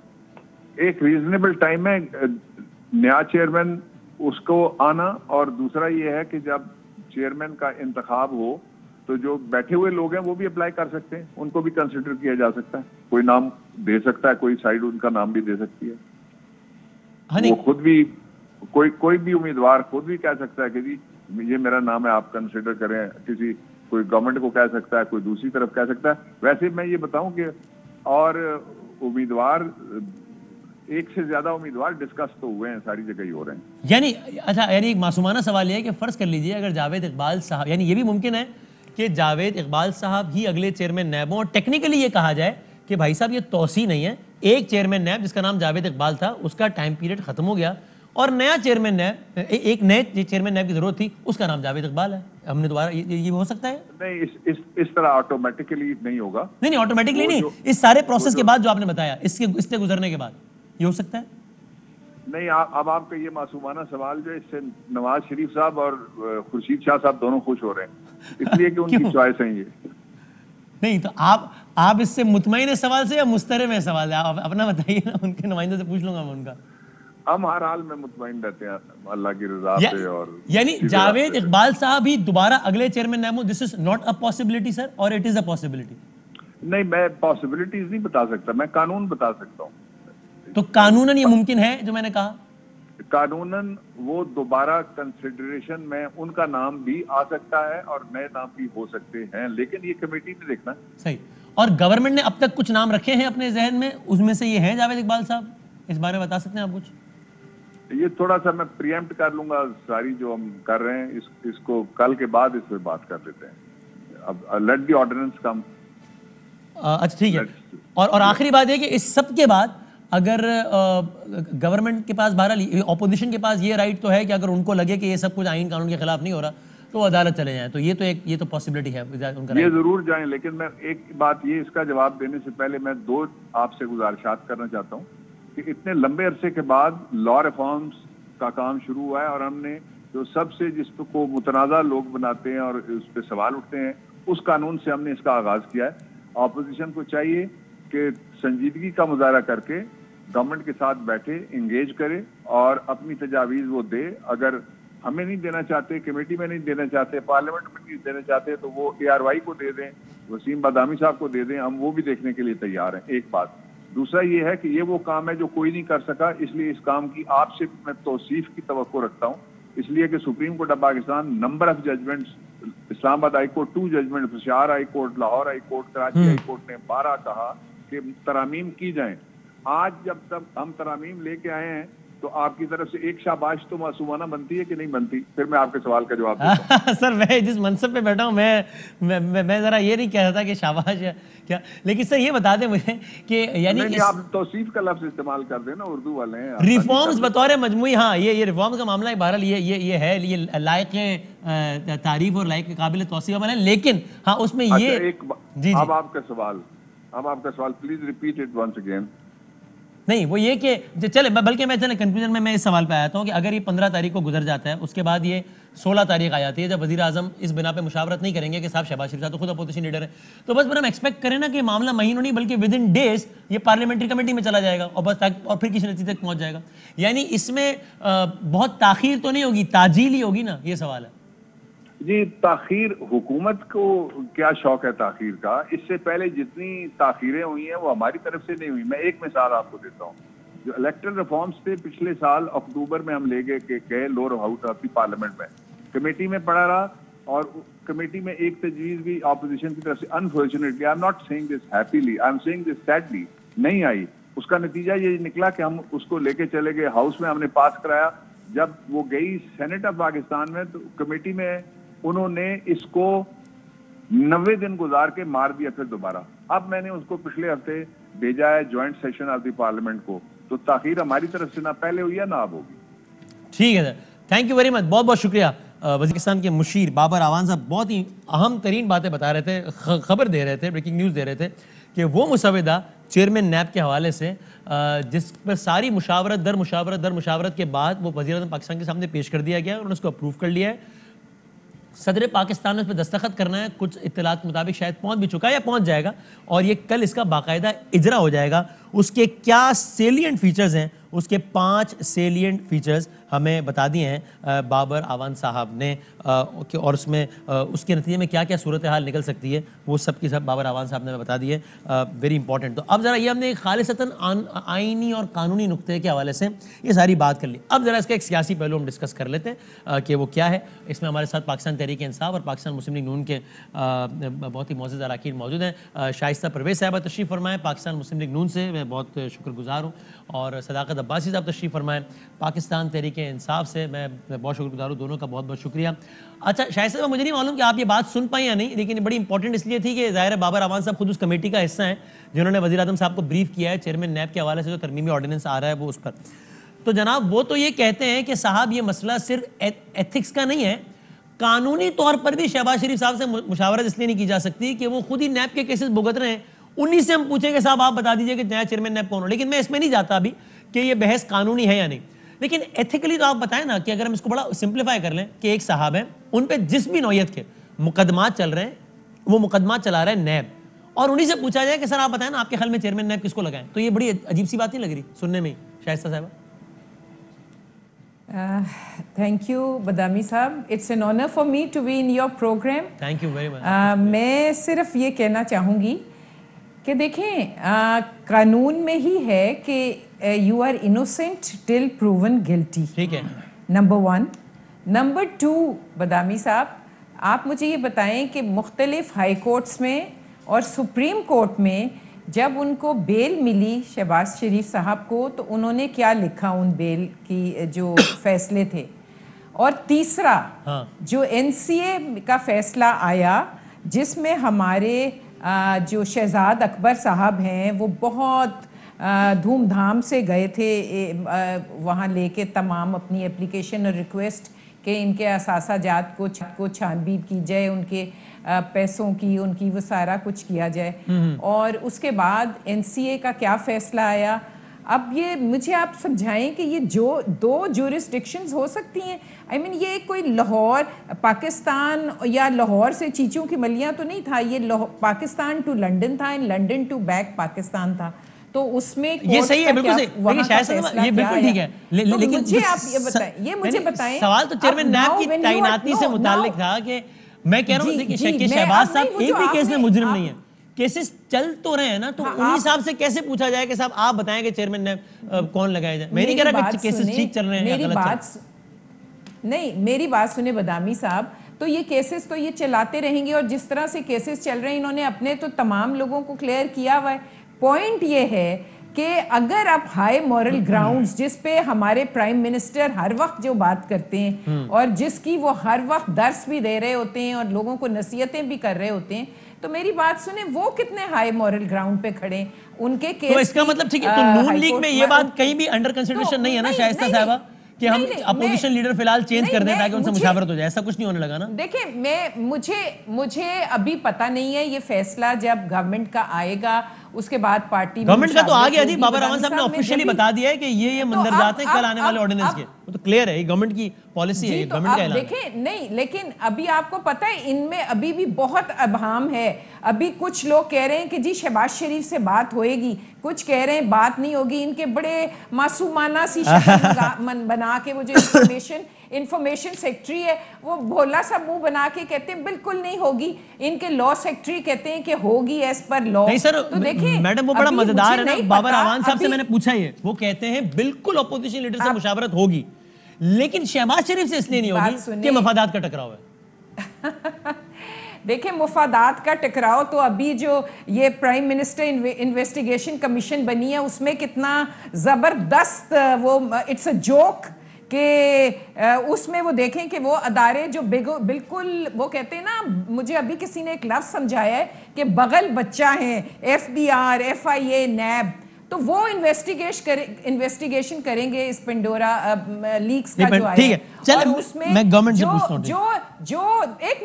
S2: एक रीजनेबल टाइम में नया चेयरमैन उसको आना, और दूसरा ये है कि जब चेयरमैन का इंतखाब हो तो जो बैठे हुए लोग हैं वो भी अप्लाई कर सकते हैं, उनको भी कंसिडर किया जा सकता है, कोई नाम दे सकता है, कोई साइड उनका नाम भी दे सकती है। वो खुद भी कोई भी उम्मीदवार खुद भी कह सकता है कि जी ये मेरा नाम है, आप कंसिडर करें। किसी कोई गवर्नमेंट को कह सकता है, कोई दूसरी तरफ कह सकता है। वैसे मैं ये बताऊं कि और उम्मीदवार, एक से ज्यादा उम्मीदवार डिस्कस तो हुए हैं, सारी जगह ही हो रहे हैं।
S1: यानी अच्छा, यानी एक मासूमाना सवाल ये है कि फर्ज कर लीजिए अगर जावेद इकबाल साहब, यानी ये भी मुमकिन है कि जावेद इकबाल साहब ही अगले चेयरमैन नैब हों, और टेक्निकली ये कहा जाए कि भाई साहब ये तौसी नहीं है, एक चेयरमैन नैब जिसका नाम जावेद इकबाल था उसका टाइम पीरियड खत्म हो गया, और नया चेयरमैन नैब, एक नए चेयरमैन नैब की जरूरत थी, उसका नाम जावेद इकबाल है, हमने दोबारा ये हो सकता है?
S2: नहीं, इस तरह ऑटोमेटिकली नहीं होगा।
S1: नहीं, ऑटोमेटिकली नहीं, इस सारे प्रोसेस के बाद जो आपने बताया, इससे गुजरने के बाद ये हो सकता है?
S2: नहीं, अब आपका ये मासूमाना सवाल जो है, इससे नवाज शरीफ साहब और खुर्शीद शाह साहब दोनों खुश हो रहे हैं, इसलिए कि उनकी चॉइस है ये।
S1: नहीं, तो आप इससे मुतमईन सवाल से या मुस्तरब है सवाल है, आप अपना बताइए ना, उनके नुमाइंदों से पूछ लूंगा मैं उनका।
S2: हम हर हाल में मुतमईन रहते हैं अल्लाह की रजा से। और
S1: यानी जावेद इकबाल साहब ही दोबारा अगले चेयरमैन नैब हो, this is not a possibility sir, और इट इज अ पॉसिबिलिटी?
S2: नहीं, मैं पॉसिबिलिटीज नहीं बता सकता, मैं कानून बता सकता हूँ।
S1: तो कानूनन ये मुमकिन है जो मैंने कहा?
S2: कानूनन वो दोबारा कंसिडरेशन में उनका नाम भी आ सकता है और नए नाम भी हो सकते हैं, लेकिन ये कमेटी ने देखना।
S1: सही। और गवर्नमेंट ने अब तक कुछ नाम रखे हैं अपने जहन में, उसमें से ये हैं जावेद इकबाल साहब, इस बारे में बता सकते हैं आप कुछ?
S2: ये थोड़ा सा मैं प्रीएम्प्ट कर लूंगा, सारी जो हम कर रहे हैं इसको कल के बाद इस पर बात कर लेते हैं। अब लेट द ऑर्डिनेंस कम।
S1: अच्छा, ठीक है। और आखिरी बात है कि इस सब के बाद अगर गवर्नमेंट के पास, बहरहाल ऑपोजिशन के पास ये राइट तो है कि अगर उनको लगे कि ये सब कुछ आइन कानून के खिलाफ नहीं हो रहा तो अदालत चले जाएं, तो ये तो पॉसिबिलिटी है उनका,
S2: ये जरूर जाएं। लेकिन मैं एक बात, ये इसका जवाब देने से पहले मैं 2 आपसे गुजारिशात करना चाहता हूँ कि इतने लंबे अरसे के बाद लॉ रिफॉर्म्स का काम शुरू हुआ है, और हमने जो सबसे जिसको मुतनाज़ा लोग बनाते हैं और उस पर सवाल उठते हैं, उस कानून से हमने इसका आगाज किया है। ऑपोजिशन को चाहिए कि संजीदगी का मुजाहरा करके गवर्नमेंट के साथ बैठे, इंगेज करे और अपनी तजावीज़ वो दे। अगर हमें नहीं देना चाहते, कमेटी में नहीं देना चाहते, पार्लियामेंट में नहीं देना चाहते, तो वो ARY को दे दें, वसीम बदामी साहब को दे दें, हम वो भी देखने के लिए तैयार हैं। एक बात। दूसरा ये है कि ये वो काम है जो कोई नहीं कर सका, इसलिए इस काम की आपसे मैं तौसीफ की तवक्को रखता हूँ, इसलिए कि Supreme Court of Pakistan number of judgments, Islamabad high court 2 judgment, होशियार high court, Lahore high court, Karachi high court ने 12 कहा कि तरामीम की जाएं। आज जब तक हम तरामीम लेके आए हैं तो आपकी तरफ से एक शाबाश तो मासूमाना बनती है कि नहीं बनती? फिर मैं आपके सवाल का जवाब देता हूं।
S1: सर मैं जिस मनसब पे बैठा हूं मैं जरा ये नहीं कह रहा था कि शाबाश है क्या, लेकिन सर ये बता दें मुझे कि यानी
S2: नहीं, आप तौसीफ का लफ्ज इस्तेमाल कर देना, उर्दू वाले हैं।
S1: रिफॉर्म्स बतौर मजमूई, हाँ ये रिफॉर्म्स का मामला है, बहरहाल ये है, ये लायक तारीफ और लायक काबिल तौसीफ वाला है, लेकिन हाँ उसमें ये
S2: जी अब आपका सवाल please repeat it once again.
S1: नहीं वो ये कि चले, बल्कि मैं चले कंक्लूजन में मैं इस सवाल पे आया हूँ कि अगर ये 15 तारीख को गुजर जाता है, उसके बाद ये 16 तारीख आ जाती है जब वज़ीर आज़म इस बिना पे मुशावरत नहीं करेंगे कि साहब शहबाज शरीफ साहब तो खुद अपोजिशन लीडर है, तो बस फिर हम एक्सपेक्ट करें ना कि मामला महीनों नहीं बल्कि विद इन डेज ये पार्लियामेंट्री कमेटी में चला जाएगा और बस और फिर किसी नतीजे तक पहुँच जाएगा। यानी इसमें बहुत ताख़ीर तो नहीं होगी, ताजील ही होगी ना, ये सवाल है
S2: जी। ताखीर, हुकूमत को क्या शौक है ताखीर का? इससे पहले जितनी ताखीरें हुई हैं वो हमारी तरफ से नहीं हुई। मैं एक मिसाल आपको देता हूँ, जो इलेक्टोरल रिफॉर्म्स थे पिछले साल अक्टूबर में हम ले गए lower house of the parliament में, कमेटी में पड़ा रहा और कमेटी में एक तजवीज भी ऑपोजिशन की तरफ से unfortunately, I am not saying this happily, I am saying this sadly, नहीं आई। उसका नतीजा ये निकला कि हम उसको लेके चले गए हाउस में, हमने पास कराया। जब वो गई सेनेट ऑफ पाकिस्तान में तो कमेटी में उन्होंने इसको 90 दिन गुजार के मार दिया फिर दोबारा। अब मैंने उसको पिछले हफ्ते भेजा है joint session of the parliament को, तो ताखीर हमारी तरफ से ना पहले हुई है ना अब होगी।
S1: ठीक है sir, thank you very much, बहुत बहुत शुक्रिया। वज़ीरिस्तान के मुशीर बाबर आवान साहब बहुत ही अहम तरीन बातें बता रहे थे, खबर दे रहे थे, ब्रेकिंग न्यूज़ दे रहे थे कि वो मुसविदा चेयरमैन नैब के हवाले से जिस पर सारी मुशावरत दर मुशावरत के बाद वो वज़ीर-ए-आज़म पाकिस्तान के सामने पेश कर दिया गया, उन्होंने उसको अप्रूव कर लिया है। सदर पाकिस्तान ने उस पर दस्तखत करना है, कुछ इत्तलात के मुताबिक शायद पहुंच भी चुका है या पहुंच जाएगा, और ये कल इसका बाकायदा इजरा हो जाएगा। उसके क्या सेलिएंट फीचर्स हैं, उसके 5 सेलिएंट फीचर्स हमें बता दिए हैं बाबर आवान साहब ने, और उसमें उसके नतीजे में क्या क्या सूरत हाल निकल सकती है वो सब की सब बाबर आवान साहब ने बता दी है, वेरी इंपॉर्टेंट। तो अब ज़रा ये हमने खालिसतन आइनी और कानूनी नुक्ते के हवाले से ये सारी बात कर ली। अब ज़रा इसका एक सियासी पहलू हम डिस्कस कर लेते हैं कि वो क्या है। इसमें हमारे साथ पाकिस्तान तहरीक इंसाफ और पाकिस्तान मुस्लिम लीग नून के बहुत ही मौजूद अरकान मौजूद हैं। शाइस्ता परवेज़ साहब तशरीफ़ फरमाएँ पाकिस्तान मुस्लिम लीग नून से, मैं बहुत शुक्रगुजार हूँ, और सदाकत अब्बासी साहब तशरीफ़ फरमाएँ पाकिस्तान तहरीक इंसाफ से, मैं बहुत शुक्रगुजार हूँ, दोनों का बहुत बहुत शुक्रिया। अच्छा शायद साहब, मुझे नहीं मालूम कि आप ये बात सुन पाए या नहीं, लेकिन बड़ी इंपॉर्टेंट इसलिए थी कि ज़ाहिर है बाबर आवान साहब खुद उस कमेटी का हिस्सा हैं जिन्होंने वज़ीर-ए-आज़म साहब को ब्रीफ किया है चेयरमैन नैब के हवाले से जो तरमीमी ऑर्डिनेंस आ रहा है वो उस पर। तो जनाब वो तो ये कहते हैं कि साहब ये मसला सिर्फ एथिक्स का नहीं है, कानूनी तौर पर भी शहबाज शरीफ साहब से मुशावरत इसलिए नहीं की जा सकती कि वो खुद ही नैब के केसेस भुगत रहे हैं, उन्हीं से हम पूछेंगे साहब आप बता दीजिए कि नया चेयरमैन नैब कौन हो। लेकिन मैं इसमें नहीं जाता अभी कि ये बहस कानूनी है या नहीं, लेकिन एथिकली तो आप बताएं ना कि अगर हम इसको बड़ा सिंप्लीफाई कर लें कि एक साहब है, उन पे जिस भी नौयत के मुकदमात चल रहे हैं, वो मुकदमात चला रहा है नैब, और उन्हीं से पूछा जाए कि सर आप बताएं ना आपके ख्याल में चेयरमैन नैब किसको लगाएं, तो ये बड़ी अजीब सी बात नहीं लग रही सुनने में? शाइस्ता साहब।
S3: थैंक यू बदामी साहब, it's an honour for me to be in your programme.
S1: Thank you very much.
S3: मैं सिर्फ ये कहना चाहूँगी कि देखें कानून में ही है कि you are innocent till proven guilty,
S1: ठीक है,
S3: नंबर 1। नंबर 2 बदामी साहब, आप मुझे ये बताएं कि मुख्तलिफ हाई कोर्ट्स में और सुप्रीम कोर्ट में जब उनको बेल मिली शहबाज शरीफ साहब को, तो उन्होंने क्या लिखा उन बेल की जो फैसले थे। और तीसरा जो NCA का फैसला आया जिसमें हमारे जो शहजाद अकबर साहब हैं वो बहुत धूमधाम से गए थे वहाँ लेके तमाम अपनी एप्लीकेशन और रिक्वेस्ट कि इनके असासा जात को छानबीन की जाए, उनके पैसों की, उनकी वो सारा कुछ किया जाए। और उसके बाद NCA का क्या फैसला आया। अब ये मुझे आप समझाएं कि ये जो 2 ज्यूरिसडिक्शंस हो सकती हैं, आई मीन ये कोई लाहौर पाकिस्तान या लाहौर से चीचों की मलियाँ तो नहीं था, ये पाकिस्तान टू लंदन था, लंदन टू बैक पाकिस्तान था। तो उसमें
S1: ये सही है, बिल्कुल सही, लेकिन शायद ये बिल्कुल ठीक है, लेकिन
S3: मुझे आप ये मुझे बताएं,
S1: सवाल तो चेयरमैन नैब की तैनाती से मुताल्लिक था कि मैं कह रहा हूँ कि शहबाज साहब एक भी केस में मुजरिम नहीं है। केसेस चल तो रहे हैं ना, तो उन्हीं हिसाब से कैसे पूछा जाए कि साहब आप बताएं कि चेयरमैन ने कौन लगाया जाए? मैं नहीं कह रहा कि केसेस ठीक चल रहे हैं या गलत
S3: नहीं, मेरी बात सुने बदामी साहब, तो ये केसेस तो ये चलाते रहेंगे, और जिस तरह से केसेस चल रहे हैं इन्होंने अपने तो तमाम लोगों को क्लियर किया हुआ है। पॉइंट ये है कि अगर आप हाई मॉरल ग्राउंड्स, जिस पे हमारे प्राइम मिनिस्टर हर वक्त जो बात करते हैं और जिसकी वो हर वक्त दर्स भी दे रहे होते हैं और लोगों को नसीहतें भी कर रहे होते हैं, तो मेरी बात सुने, वो कितने हाई मॉरल ग्राउंड पे खड़े उनके केस।
S1: तो इसका मतलब ठीक है, तो नून लीग में ये बात कहीं भी अंडर कंसिडरेशन नहीं है ना शाइस्ता साहबा, कि हम अपोजिशन लीडर फिलहाल चेंज कर दें ताकि उनसे मुशावरत हो जाए? ऐसा कुछ नहीं होने लगा ना?
S3: देखिए, मुझे अभी पता नहीं है, ये फैसला जब गवर्नमेंट का आएगा उसके बाद पार्टी
S1: गवर्नमेंट का तो आ गया जी, बाबर रहमान साहब ने ऑफिशियली बता दिया है कि ये मंदरजात हैं कल आने वाले ऑर्डिनेंस के, वो तो क्लियर है, गवर्नमेंट की पॉलिसी है, गवर्नमेंट का ऐलान।
S3: देखें, नहीं, लेकिन अभी आपको पता है इनमें अभी भी बहुत अभाम है। अभी कुछ लोग कह रहे हैं कि जी शहबाज शरीफ से बात होएगी, कुछ कह रहे हैं बात नहीं होगी। इनके बड़े मासूमाना सी शक्ल बना के वो जो इंफॉर्मेशन सेक्रेटरी है वो भोला सा मुंह बना के कहते हैं बिल्कुल नहीं होगी। इनके लॉ सेक्रेटरी कहते हैं कि होगी एज पर लॉ।
S1: नहीं सर, तो देखिए मैडम वो बड़ा मजेदार है ना, बाबर रहमान साहब से मैंने पूछा ये, वो कहते हैं बिल्कुल अपोजिशन लीडर से मुशावरत होगी, लेकिन शहबाज शरीफ से इसलिए नहीं होगी कि मफादात का टकराव है।
S3: देखिए, मुफादात का टकराव तो अभी जो ये प्राइम मिनिस्टर इन्वेस्टिगेशन कमीशन बनी है उसमें कितना जबरदस्त वो इट्स अ जोक कि उसमें वो देखें कि वो अदारे जो बिल्कुल वो कहते हैं ना, मुझे अभी किसी ने एक लफ्ज समझाया है कि बगल बच्चा है, FBI, FIA, NAB, तो वो इन्वेस्टिगेशन करेंगे इस पेंडोरा लीक्स का जो आया है। और उसमें
S1: मैं गवर्नमेंट से पूछता हूं
S3: जो एक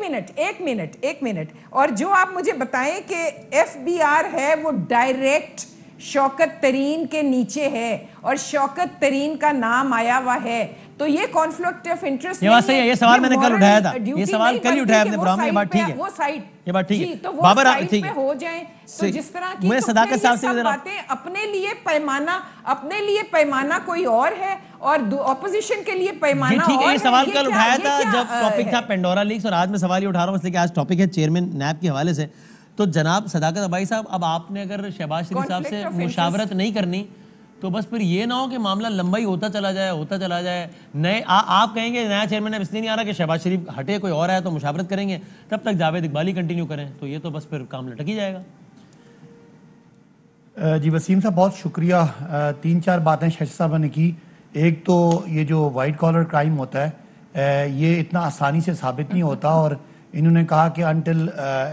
S3: मिनट और जो आप मुझे बताएं कि FBR है वो डायरेक्ट शौकत तरीन के नीचे है और शौकत तरीन का नाम आया हुआ है, तो ये कॉन्फ्लिक्ट ऑफ इंटरेस्ट
S1: ये बात सही है। ये सवाल मैंने कल उठाया था, ये सवाल कल ही उठाया अपने प्रोग्राम में। ये बात ठीक है,
S3: वो साइड,
S1: ये बात ठीक है,
S3: तो वो
S1: बाबर
S3: साइड पे हो जाए तो जिस तरह की
S1: मुझे सदाकत साहब से
S3: बातें, अपने लिए पैमाना कोई और है और ऑपोजिशन के लिए पैमाना और है।
S1: ये सवाल कल उठाया था जब टॉपिक था पेंडोरा लीक्स, और आज मैं सवाल ये उठा रहा हूँ इसलिए कि आज टॉपिक है चेयरमैन नैब के हवाले से। तो जनाब सदाकत अबाई साहब, अब आपने अगर शहबाज शरीफ साहब से मुशावरत नहीं करनी तो बस फिर ये ना हो कि मामला लंबा ही होता चला जाए। नए आप कहेंगे नया चेयरमैन अब इसलिए नहीं आ रहा कि शहबाज शरीफ हटे, कोई और आया तो मुशावरत करेंगे, तब तक जावेद इकबाल ही कंटिन्यू करें, तो ये तो बस फिर काम लटक ही जाएगा।
S4: जी वसीम साहब, बहुत शुक्रिया। 3-4 बातें शहबाज साहब ने की। एक तो ये जो वाइट कॉलर क्राइम होता है ये इतना आसानी से साबित नहीं होता, और इन्होंने कहा कि until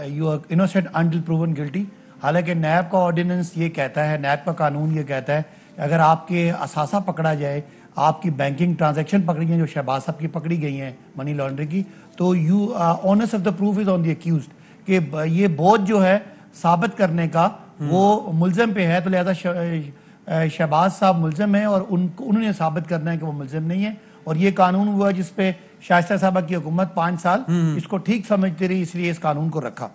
S4: you are innocent until proven guilty. हालांकि नैब का ऑर्डिनेंस ये कहता है, नैब का कानून ये कहता है अगर आपके असासा पकड़ा जाए, आपकी बैंकिंग ट्रांजैक्शन पकड़ी हैं जो शहबाज साहब की पकड़ी गई हैं मनी लॉन्ड्रिंग की, तो you honours of the proof is on the accused, कि ये बोझ जो है साबित करने का वो मुलजिम पे है। तो लिहाजा शहबाज साहब मुलजिम है और उन्होंने साबित करना है कि वो मुलजिम नहीं है। और ये कानून हुआ जिसपे शाइस्ता साहबा की हुकूमत 5 साल इसको ठीक समझती रही, इसलिए इस कानून को रखा।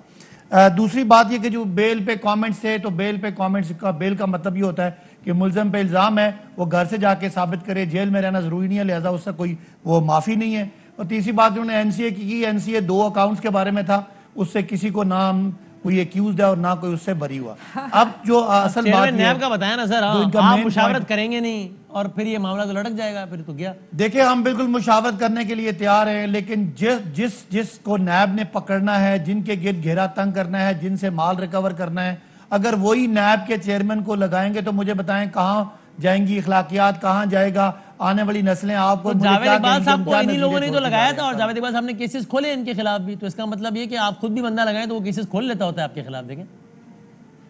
S4: दूसरी बात ये कि जो बेल पे कमेंट्स थे, तो बेल पे कमेंट्स का बेल का मतलब ये होता है कि मुलजिम पे इल्ज़ाम है, वो घर से जाके साबित करे, जेल में रहना ज़रूरी नहीं है, लिहाजा उससे कोई वो माफ़ी नहीं है। और तीसरी बात उन्होंने NCA की, NCA 2 अकाउंट्स के बारे में था, उससे किसी को नाम कोई एक्यूज्ड है और ना कोई उससे बरी हुआ। अब जो असल बात
S1: नैब का बताया ना सर, आप मुशावरत करेंगे नहीं और फिर ये मामला तो लटक जाएगा, फिर तो गया।
S4: देखिए, हम बिल्कुल मुशावरत करने के लिए तैयार हैं, लेकिन जिसको नैब ने पकड़ना है, जिनके गिर्द घेरा तंग करना है, जिनसे माल रिकवर करना है, अगर वही नैब के चेयरमैन को लगाएंगे तो मुझे बताएं कहाँ जाएंगी अखलाकियात, कहाँ जाएगा आने वाली नस्लें। आपको
S1: जावेद इकबाल साहब को इन्हीं लोगों ने तो लगाया था और जावेद इकबाल साहब ने केसेस खोले इनके खिलाफ भी, तो इसका मतलब ये कि आप खुद भी बंदा लगाएं तो वो केसेस खोल लेता होता है आपके खिलाफ। देखें,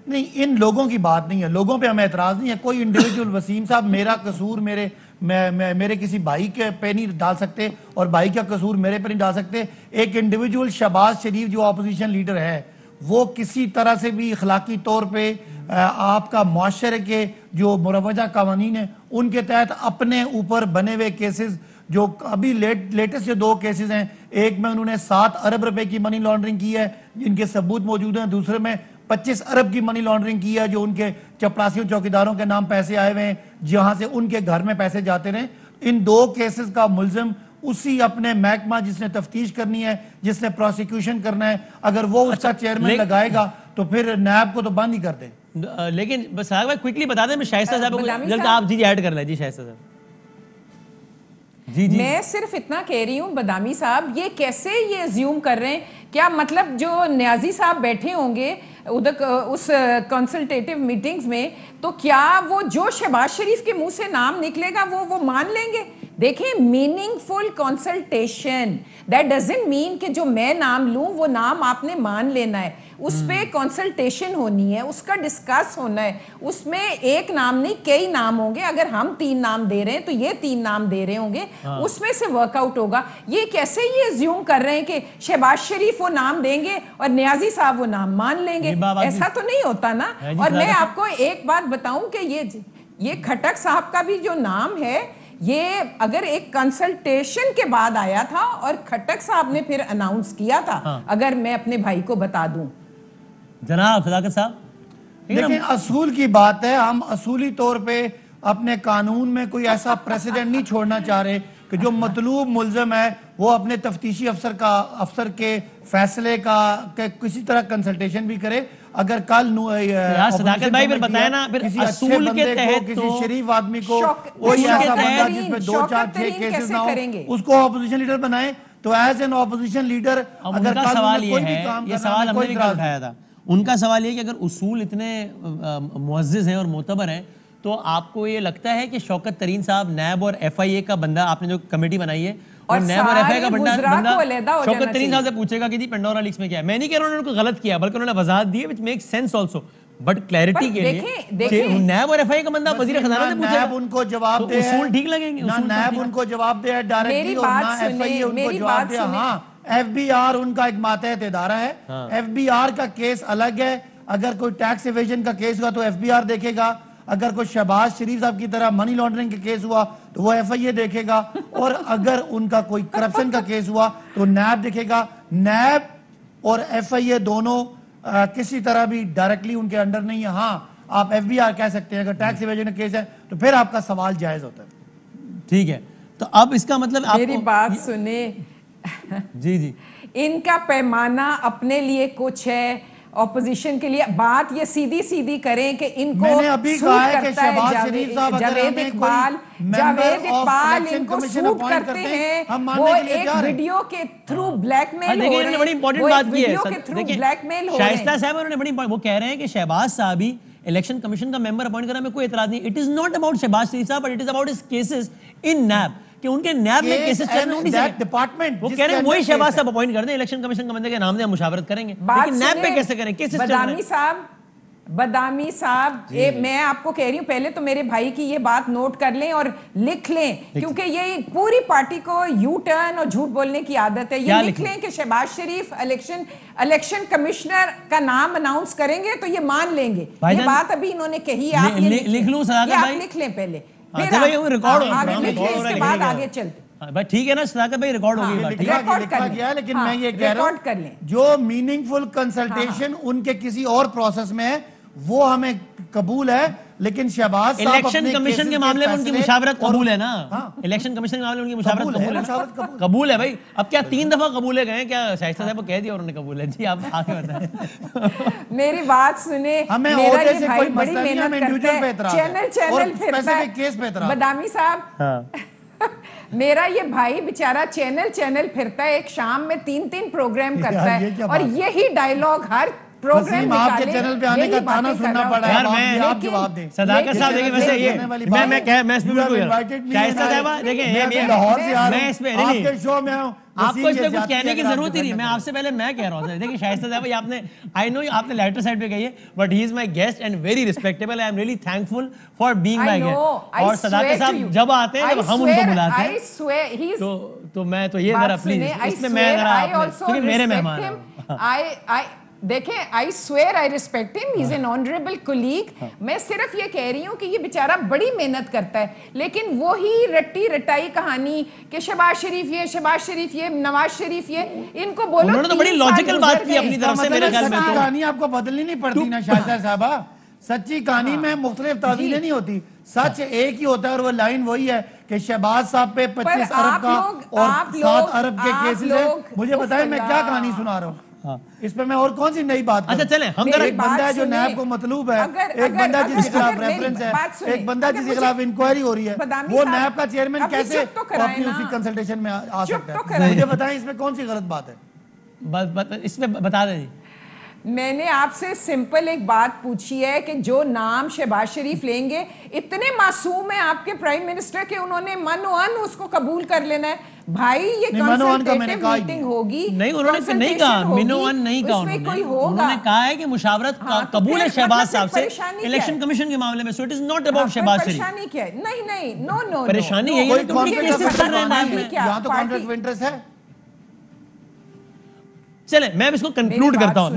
S4: नहीं, इन लोगों की बात नहीं है, लोगों पे हमें एतराज नहीं है। कोई इंडिविजुअल वसीम साहब मेरा कसूर मेरे किसी भाई के पे नहीं डाल सकते और भाई का कसूर मेरे पे नहीं डाल सकते। एक इंडिविजुअल शहबाज शरीफ जो अपोजिशन लीडर है, वो किसी तरह से भी अखलाकी तौर पे आपका मुआशरे के जो मुरवजा कानून है उनके तहत अपने ऊपर बने हुए केसेस, जो अभी लेटेस्ट जो 2 केसेस हैं, एक में उन्होंने 7 अरब रुपए की मनी लॉन्ड्रिंग की है जिनके सबूत मौजूद हैं, दूसरे में 25 अरब की मनी लॉन्ड्रिंग की है जो उनके चपरासियों चौकीदारों के नाम पैसे आए हुए हैं, जहां से उनके घर में पैसे जाते रहे। इन 2 केसेस का मुलजिम उसी अपने महकमा जिसने तफ्तीश करनी है, जिसने प्रोसिक्यूशन करना है, अगर वो उसका चेयरमैन लगाएगा तो फिर नैब को तो बंद ही कर दें।
S1: लेकिन बस भाई क्विकली बता दें, मैं शाइस्ता साहब को जल्द आप जी ऐड कर लें। जी शाइस्ता साहब। जी जी
S3: मैं सिर्फ इतना कह रही हूँ बदामी साहब, ये कैसे ये अज्यूम कर रहे हैं, क्या मतलब जो न्याजी साहब बैठे होंगे उधर उस कंसल्टेटिव मीटिंग्स में, तो क्या वो जो शहबाज शरीफ के मुंह से नाम निकलेगा वो मान लेंगे? देखिए, meaningful consultation that doesn't mean कि जो मैं नाम लूं वो नाम आपने मान लेना है, उस पे कंसल्टेशन होनी है, उसका डिस्कस होना है, उसमें एक नाम नहीं कई नाम होंगे। अगर हम 3 नाम दे रहे हैं तो ये 3 नाम दे रहे होंगे, उसमें से वर्कआउट होगा। ये कैसे ये अज्यूम कर रहे हैं कि शहबाज शरीफ वो नाम देंगे और न्याजी साहब वो नाम मान लेंगे? ऐसा तो नहीं होता ना। और मैं आपको एक बात बताऊं कि ये खटक साहब का भी जो नाम है, ये अगर एक कंसल्टेशन के बाद आया था और खटक साहब ने फिर अनाउंस किया था, अगर मैं अपने भाई को बता दूं।
S1: जनाब सदाकत साहब,
S4: लेकिन असूल की बात है, हम असूली तौर पे अपने कानून में कोई ऐसा प्रेसिडेंट नहीं छोड़ना चाह रहे कि जो मतलूब मुल्ज़िम है वो अपने तफ्तीशी अफसर के फैसले का किसी तरह कंसल्टेशन भी करे। अगर कल
S1: सदाकत भाई फिर बताया ना, फिर
S4: किसी अच्छे बंदे को, किसी शरीफ आदमी को, कोई ऐसा बंदा जिसमें 2, 4, 6 केसेस ना हो, उसको ऑपोजिशन लीडर बनाए। तो एज एन ऑपोजिशन लीडर अगर
S1: उनका सवाल ये है, ये सवाल हमने भी उठाया था, उनका सवाल ये कि अगर उसूल इतने मुअज़्ज़िज़ हैं और मोतबर हैं, तो आपको ये लगता है कि शौकत तरीन साहब नैब और FIA का बंदा, आपने जो कमेटी बनाई है, और नैब और FIA का बंदा शौकत तरीन साहब से पूछेगा कि जी पेंडोरा लीक्स में क्या है? मैं नहीं कह रहा हूं उन्होंने गलत किया, बल्कि उन्होंने वजाहत दी है which makes sense also, but clarity के लिए नैब और FIA का बंदा वज़ीर खजाना से पूछेगा,
S4: नैब उनको जवाब दे,
S1: उसूल ठीक लगेंगे?
S4: ना नैब उनको जवाब दे डायरेक्टली और ना FIA उनको जवाब दे। हाँ, FBR उनका एक मातहत इदारा है, FBR का केस अलग है। अगर कोई टैक्स एवेजन का केस हुआ तो FBR देखेगा, अगर कोई शहबाज शरीफ साहब की तरह मनी लॉन्ड्रिंग का केस हुआ तो वो FIA देखेगा, और अगर उनका कोई करप्शन का केस हुआ तो नैब देखेगा। नैब और FIA दोनों किसी तरह भी डायरेक्टली उनके अंडर नहीं है। हाँ, आप FBR कह सकते हैं, अगर टैक्स एवेजन का केस है तो फिर आपका सवाल जायज होता है।
S1: ठीक है, तो अब इसका मतलब
S3: मेरी बात सुने।
S1: जी जी,
S3: इनका पैमाना अपने लिए कुछ है, ऑपोजिशन के लिए बात ये सीधी सीधी करें कि इनको
S4: मैंने अभी कहा है कि शहबाज शरीफ साहब
S3: जावेद इकबाल इनको सूट करते हैं, वो एक वीडियो के थ्रू ब्लैकमेल हो रहे हैं।
S1: बड़ी इंपॉर्टेंट बात की है,
S3: शाइस्ता
S1: साहब उन्होंने बड़ी, वो कह रहे हैं कि शहबाज साहब ही इलेक्शन कमीशन का मेंबर अपॉइंट करने में कोई एतराज नहीं। It is not about Shahbaz Sharif साहब, but it is about his cases in NAB, कि उनके नैब में केसेस चल रहे हैं
S4: डिपार्टमेंट।
S1: वो कह रहे हैं वही शहबाज साहब अपॉइंट कर दें, इलेक्शन कमीशन का बंदे के नाम दे, हम मुशावरत करेंगे, लेकिन नैब पे कैसे करें? केसेस चल रहे हैं।
S3: बदामी साहब, मैं आपको कह रही हूँ, पहले तो मेरे भाई की ये बात नोट कर लें और लिख लें, क्योंकि ये पूरी पार्टी को यू टर्न और झूठ बोलने की आदत है। ये लिख लें कि शहबाज शरीफ इलेक्शन कमिश्नर का नाम अनाउंस करेंगे तो ये मान लेंगे। ये बात अभी इन्होंने कही, आप
S1: लिख लूं सदाकत भाई?
S3: लिख लें पहले,
S1: इसके
S3: बाद आगे चलते।
S1: भाई ठीक है ना सदाकत भाई, रिकॉर्ड होगी बात, ठीक है,
S4: लिखा गया। लेकिन मैं ये कह रहा हूँ जो मीनिंगफुल कंसल्टेशन उनके किसी और प्रोसेस में है वो हमें कबूल है, लेकिन शहबाज साहब
S1: इलेक्शन कमीशन के मामले में उनकी मुशावरत कबूल है ना? इलेक्शन कमीशन के मामले में उनकी मुशावरत कबूल है, कबूल है भाई। अब क्या 3 दफा कबूले गए क्या? शाइस्ता साहब को कह दिया और उन्होंने कबूल है। जी आप आगे बताएं।
S3: मेरी बात सुने,
S4: हमें ओहदे से कोई मसला नहीं, हमें इंडिविजुअल पे एतराज है,
S3: चैनल फिरता है,
S4: केस पे एतराज।
S3: बदामी साहब, मेरा ये भाई बेचारा चैनल फिरता है, एक शाम में 3 प्रोग्राम करता है, और यही डायलॉग हर प्रोग्राम
S4: आपके चैनल पे आने का ताना सुनना पड़ा है। आप जवाब दें।
S1: सदाकत साहब देखिए, वैसे ये मैं इस पे बिल्कुल शाइस्ता साहब देखिए,
S4: लाहौर से
S1: मैं इस पे
S4: आपके शो में हूं,
S1: आपको इस पे कुछ कहने की जरूरत ही नहीं। मैं आपसे पहले मैं कह रहा हूँ, देखिए शाइस्ता साहब भाई, आपने आई नो आपने लाइटर साइड पे कही है, but he is my guest and very respectable. I am really thankful for being my guest. और सदाकत साहब जब आते हैं, जब हम उनको बुलाते हैं, तो मैं तो ये जरा प्लीज इसमें मैं जरा, क्योंकि मेरे मेहमान हैं।
S3: देखें, I swear I respect him, he is an honourable colleague. मैं सिर्फ ये कह रही हूँ कि ये बेचारा बड़ी मेहनत करता है, लेकिन वो ही रट्टी रटाई कहानी कि शहबाज शरीफ ये नवाज शरीफ ये, इनको बोलो।
S1: उन्होंने तो बड़ी लॉजिकल बात की अपनी तरफ से, मेरे ख्याल में।
S4: कहानी आपको बदलनी नहीं पड़ती ना शाइस्ता साहबा। सच्ची कहानी में मुख्तलिफ तावीलें नहीं होती, सच एक ही होता है, और वो लाइन वही है कि शहबाज साहब पे 25 अरब का और 7 अरब के केसेस है। मुझे बताएं मैं क्या कहानी सुना रहा हूँ? इस पे मैं और कौन सी नई बात
S1: अच्छा चले हम
S4: एक बंदा है जो नैब को मतलूब है, एक बंदा जिसके खिलाफ रेफरेंस है, एक बंदा जिसके खिलाफ इंक्वायरी हो रही है, वो नैब का चेयरमैन कैसे अपनी उसी कंसल्टेशन में आ सकता है? मुझे बताएं इसमें कौन सी गलत बात है?
S1: बस इसमें बता दें।
S3: मैंने आपसे सिंपल एक बात पूछी है कि जो नाम शहबाज शरीफ लेंगे, इतने मासूम है आपके प्राइम मिनिस्टर के, उन्होंने मनोअन उसको कबूल कर लेना है। भाई ये कंसल्टेटिव मीटिंग होगी।
S1: नहीं, उन्होंने नहीं कहा मनोअन, नहीं कहा उन्होंने कहा है कि मुशावरत कबूल है शहबाज साहब से इलेक्शन कमीशन के मामले में। So it is not about Shahbaz Sharif.
S3: परेशानी क्या है? नहीं, नो,
S1: परेशानी यही है कि
S4: यहाँ तो कॉन्फ्लिक्ट ऑफ इंटरेस्ट है।
S1: चले मैं इसको कंक्लूड करता हूं,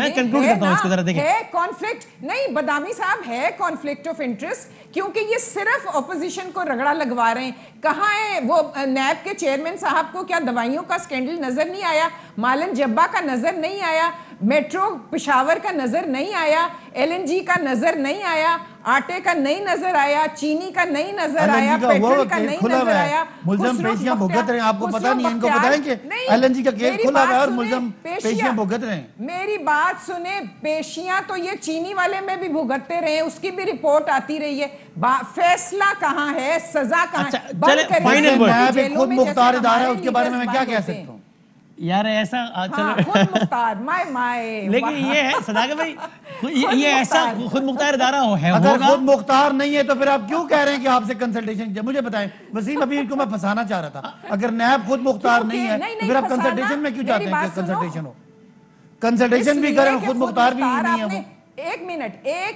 S1: इसको जरा देखिए।
S3: है कॉन्फ्लिक्ट नहीं बदामी साहब, है कॉन्फ्लिक्ट ऑफ इंटरेस्ट, क्योंकि ये सिर्फ ऑपोजिशन को रगड़ा लगवा रहे हैं। कहाँ है वो नैब के चेयरमैन साहब को क्या दवाइयों का स्कैंडल नजर नहीं आया? मालन जब्बा का नजर नहीं आया? मेट्रो पेशावर का नजर नहीं आया? LNG का नजर नहीं आया? आटे का नहीं नजर आया? चीनी का नहीं नजर आया? पेट्रोल का नहीं नजर आया?
S4: मुल्ज़म पेशियां भुगत रहे हैं, आपको पता नहीं है? इनको बताएं कि LNG का केस खुला है और मुल्ज़म पेशियां भुगत रहे हैं।
S3: मेरी बात सुने, पेशियां तो ये चीनी वाले में भी भुगतते रहे, उसकी भी रिपोर्ट आती रही है। फैसला कहाँ है? सजा कहाँ है?
S1: चले फाइनल वर्ड।
S4: खुद मुख्तार इदारा है, उसके बारे में मैं क्या कह सकता हूँ
S1: यार? ऐसा
S3: चलो खुद मुख्तार माय
S1: लेकिन ये है सदाकत भाई, ये ऐसा खुद मुख्तार इदारा है
S4: अगर
S1: होगा।
S4: खुद मुख्तार नहीं है तो फिर आप क्यों कह रहे हैं कि आपसे कंसल्टेशन? मुझे बताएं, वसीम अभी को मैं फंसाना चाह रहा था। अगर नैब खुद मुख्तार नहीं है तो फिर आप कंसल्टेशन में क्यों चाहते हैं कि कंसल्टेशन हो? कंसल्टेशन भी करें, खुद मुख्तार भी नहीं है वो।
S3: एक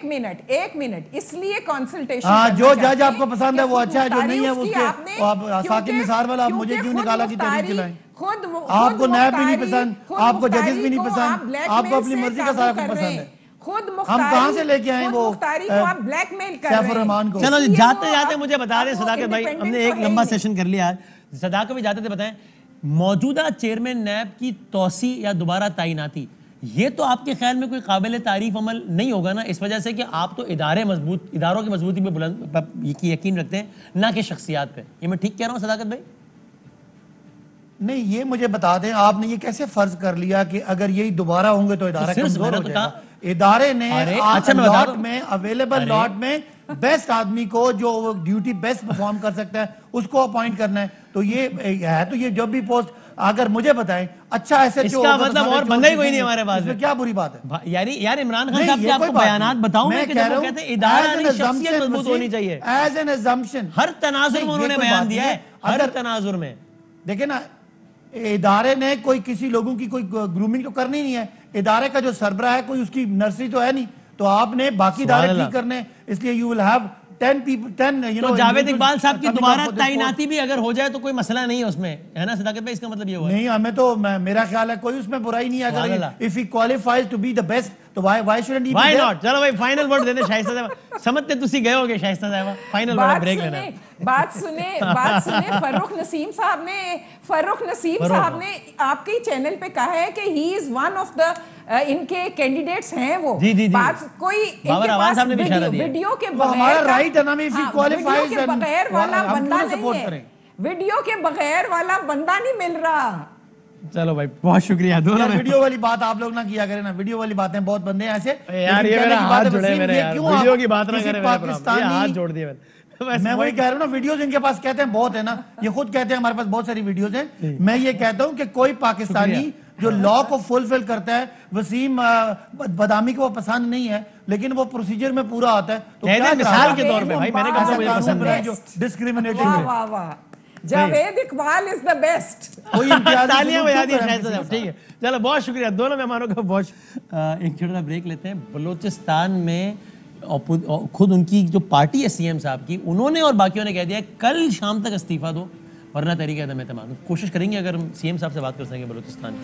S3: मिनट, इसलिए कंसल्टेशन।
S4: हाँ, जो जज आपको पसंद है वो अच्छा है, जो नहीं है उसके आप साकिब निसार वाला आप मुझे क्यों निकाला की तहरीर चलाएं? आपको नैब भी नहीं पसंद, आपको जजेस भी नहीं पसंद, आपको अपनी मर्जी का सारा कुछ पसंद है।
S3: खुद
S4: हम कहाँ से लेके आए वो
S3: ब्लैकमेल कर
S4: सैफुर रहमान को?
S1: चलो जाते जाते मुझे बता दें सदाकत भाई, हमने एक लंबा सेशन कर लिया आज। सदाकत भी जाते थे बताएं, मौजूदा चेयरमैन नैब की तौसी या दोबारा तैनाती, ये तो आपके ख्याल में कोई काबिल तारीफ अमल नहीं होगा ना? इस वजह से कि आप तो इदारों की मजबूती पे बुलंद यकीन रखते हैं, ना कि शख्सियात पे। ये मैं ठीक कह रहा हूँ सदाकत भाई?
S4: नहीं, ये मुझे बता दें, आपने ये कैसे फर्ज कर लिया कि अगर यही दोबारा होंगे तो इदारा कमजोर हो जाएगा? इदारे ने लॉट में अवेलेबल लॉट में बेस्ट आदमी को जो ड्यूटी बेस्ट परफॉर्म कर सकता है उसको अपॉइंट करना है। तो ये है, तो ये जब भी पोस्ट अगर मुझे बताएं अच्छा ऐसे
S1: इसका मतलब और बंदा ही कोई नहीं हमारे पास में,
S4: क्या बुरी बात है?
S1: यार इमरान खान साहब के आपको बयानात बताऊं मैं कि जब वो कहते हैं इदारा नहीं शख्सियत मजबूत होनी चाहिए,
S4: एज एन अजम्पशन
S1: हर तनाजुर में उन्होंने बयान दिया है। हर तनाजुर में देखिए
S4: ना, इदारे ने कोई किसी लोगों की कोई ग्रूमिंग तो करनी नहीं है। इदारे का जो सरबराह है कोई उसकी नर्सरी तो है नहीं, तो आपने बाकी इदारे ठीक करने, इसलिए यू विल हैव 10 people 10
S1: तो जावेद इकबाल साहब की दोबारा तैनाती भी अगर हो जाए तो कोई मसला नहीं है उसमें, है ना सदाकत भाई? इसका मतलब ये हुआ
S4: नहीं, हमें तो मेरा ख्याल है कोई उसमें बुराई नहीं है। अगर if he qualifies to be the best तो why shouldn't he?
S1: Why not? चलो भाई फाइनल वर्ड दे दे शाइस्ता साहब। समझते तुसी गए होगे शाइस्ता साहब, फाइनल वर्ड ब्रेक लेना।
S3: बात सुने फर्रुख नसीम साहब ने आपके चैनल पे कहा है कि he is one of the इनके कैंडिडेट्स हैं वो।
S1: जी।
S3: बात कोई इनके पास वीडियो के
S4: हमारा राइट है ना, इफ ही क्वालिफाइज
S3: के बगैर वाला बंदा नहीं है, वीडियो के बगैर वाला बंदा नहीं मिल रहा।
S1: चलो भाई बहुत शुक्रिया दोनों।
S4: वीडियो वाली बात आप लोग ना किया करें ना, वीडियो वाली बातें बहुत बंदे हैं ऐसे
S1: यार, ये मेरा हाथ जुड़े मेरे यार, वीडियो की बात ना करें, पाकिस्तानी हाथ जोड़ दिए
S4: मैं वही कह रहा हूँ ना, वीडियोस इनके पास कहते हैं बहुत है ना, ये खुद कहते हैं हमारे पास बहुत सारी वीडियोस हैं। मैं ये कहता हूँ कि कोई पाकिस्तानी जो लॉ को फुलफिल करता है, वसीम बदामी को वो पसंद नहीं है लेकिन वो प्रोसीजर में पूरा आता है, तो क्या
S1: मिसाल के तौर पे भाई मैंने कहा मुझे पसंद है
S4: जो डिस्क्रिमिनेटिंग है।
S3: Javed Iqbal is the best.
S4: कोई
S1: तालियां बजा दी शायद से। ठीक है, चलो बहुत शुक्रिया दोनों मेहमानों का। बहुत एक छोटा ब्रेक लेते हैं। बलूचिस्तान में खुद उनकी जो पार्टी है सीएम साहब की, उन्होंने और बाकियों ने कह दिया कल शाम तक इस्तीफा दो वरना तहरीक अदम एतमाद। कोशिश करेंगे अगर हम सीएम साहब से बात कर सकेंगे बलूचिस्तान की।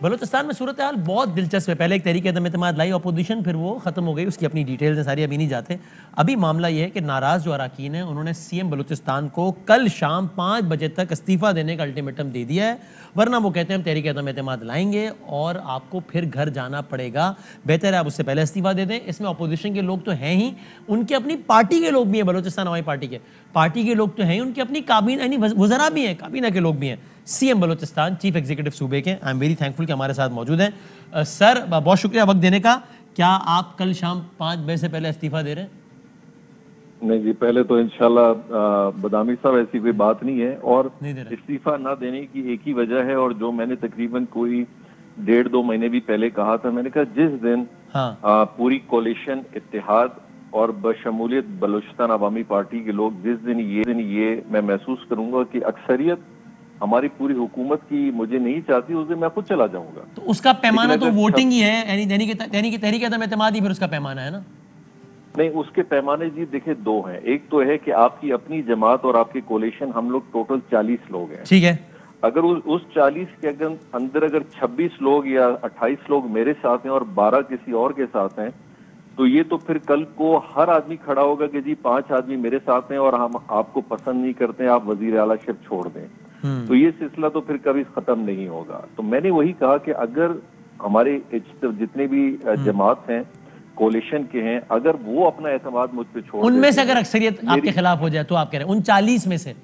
S1: बलूचिस्तान में सूरत हाल बहुत दिलचस्प है। पहले एक तहरीक अदम एतमाद लाई अपोजिशन, फिर वो खत्म हो गई, उसकी अपनी डिटेल्स हैं सारी, अभी नहीं जाते। अभी मामला ये है कि नाराज जो अरकान हैं उन्होंने सीएम बलूचिस्तान को कल शाम 5 बजे तक इस्तीफा देने का अल्टीमेटम दे दिया है, वरना वो कहते हैं हम तहरीक अदम एतमाद लाएंगे और आपको फिर घर जाना पड़ेगा, बेहतर है आप उससे पहले इस्तीफा दे दें। इसमें अपोजिशन के लोग तो हैं ही, उनके अपनी पार्टी के लोग भी हैं, बलूचिस्तान अवामी पार्टी के, पार्टी के लोग तो हैं, उनकी अपनी काबीना यानी वज़रा भी हैं, काबीना के लोग भी हैं। सीएम बलोचिस्तान, चीफ एग्जीक्यूटिव सूबे के, आई एम वेरी थैंकफुल कि हमारे साथ मौजूद हैं। सर बहुत शुक्रिया वक्त देने का। क्या आप कल शाम 5 बजे से पहले इस्तीफा दे रहे हैं?
S5: नहीं जी, पहले तो इंशाल्लाह बदामी साहब ऐसी कोई बात नहीं है, और इस्तीफा ना देने की एक ही वजह है, और जो मैंने तकरीबन कोई 1.5-2 महीने भी पहले कहा था, मैंने कहा जिस दिन पूरी कोलिशन इत्तेहाद और बशमूलियत बलूचिस्तान अवामी पार्टी के लोग जिस दिन ये मैं महसूस करूंगा कि अक्सरियत हमारी पूरी हुकूमत की मुझे नहीं चाहती, उस दिन मैं खुद चला जाऊंगा।
S1: तो उसका पैमाना तो वोटिंग ही है, यानी तहरीक अदम एतमाद ही फिर उसका पैमाना है ना?
S5: नहीं, उसके पैमाने जी देखिए 2 हैं। एक तो है कि आपकी अपनी जमात और आपकी कोलिशन, हम लोग टोटल 40 लोग हैं,
S1: ठीक है।
S5: अगर उस 40 के अंदर अगर 26 लोग या 28 लोग मेरे साथ हैं और 12 किसी और के साथ हैं, तो ये तो फिर कल को हर आदमी खड़ा होगा कि जी 5 आदमी मेरे साथ हैं और हम आपको पसंद नहीं करते हैं, आप वजीर आला शिप छोड़ दें। तो ये सिलसिला तो फिर कभी खत्म नहीं होगा। तो मैंने वही कहा कि अगर हमारे जितने भी जमात हैं कोलिशन के हैं, अगर वो अपना एतमाद मुझ पे छोड़,
S1: उनमें से अगर अक्सरियत आपके खिलाफ हो जाए तो आप कह रहे हैं उन 40 में से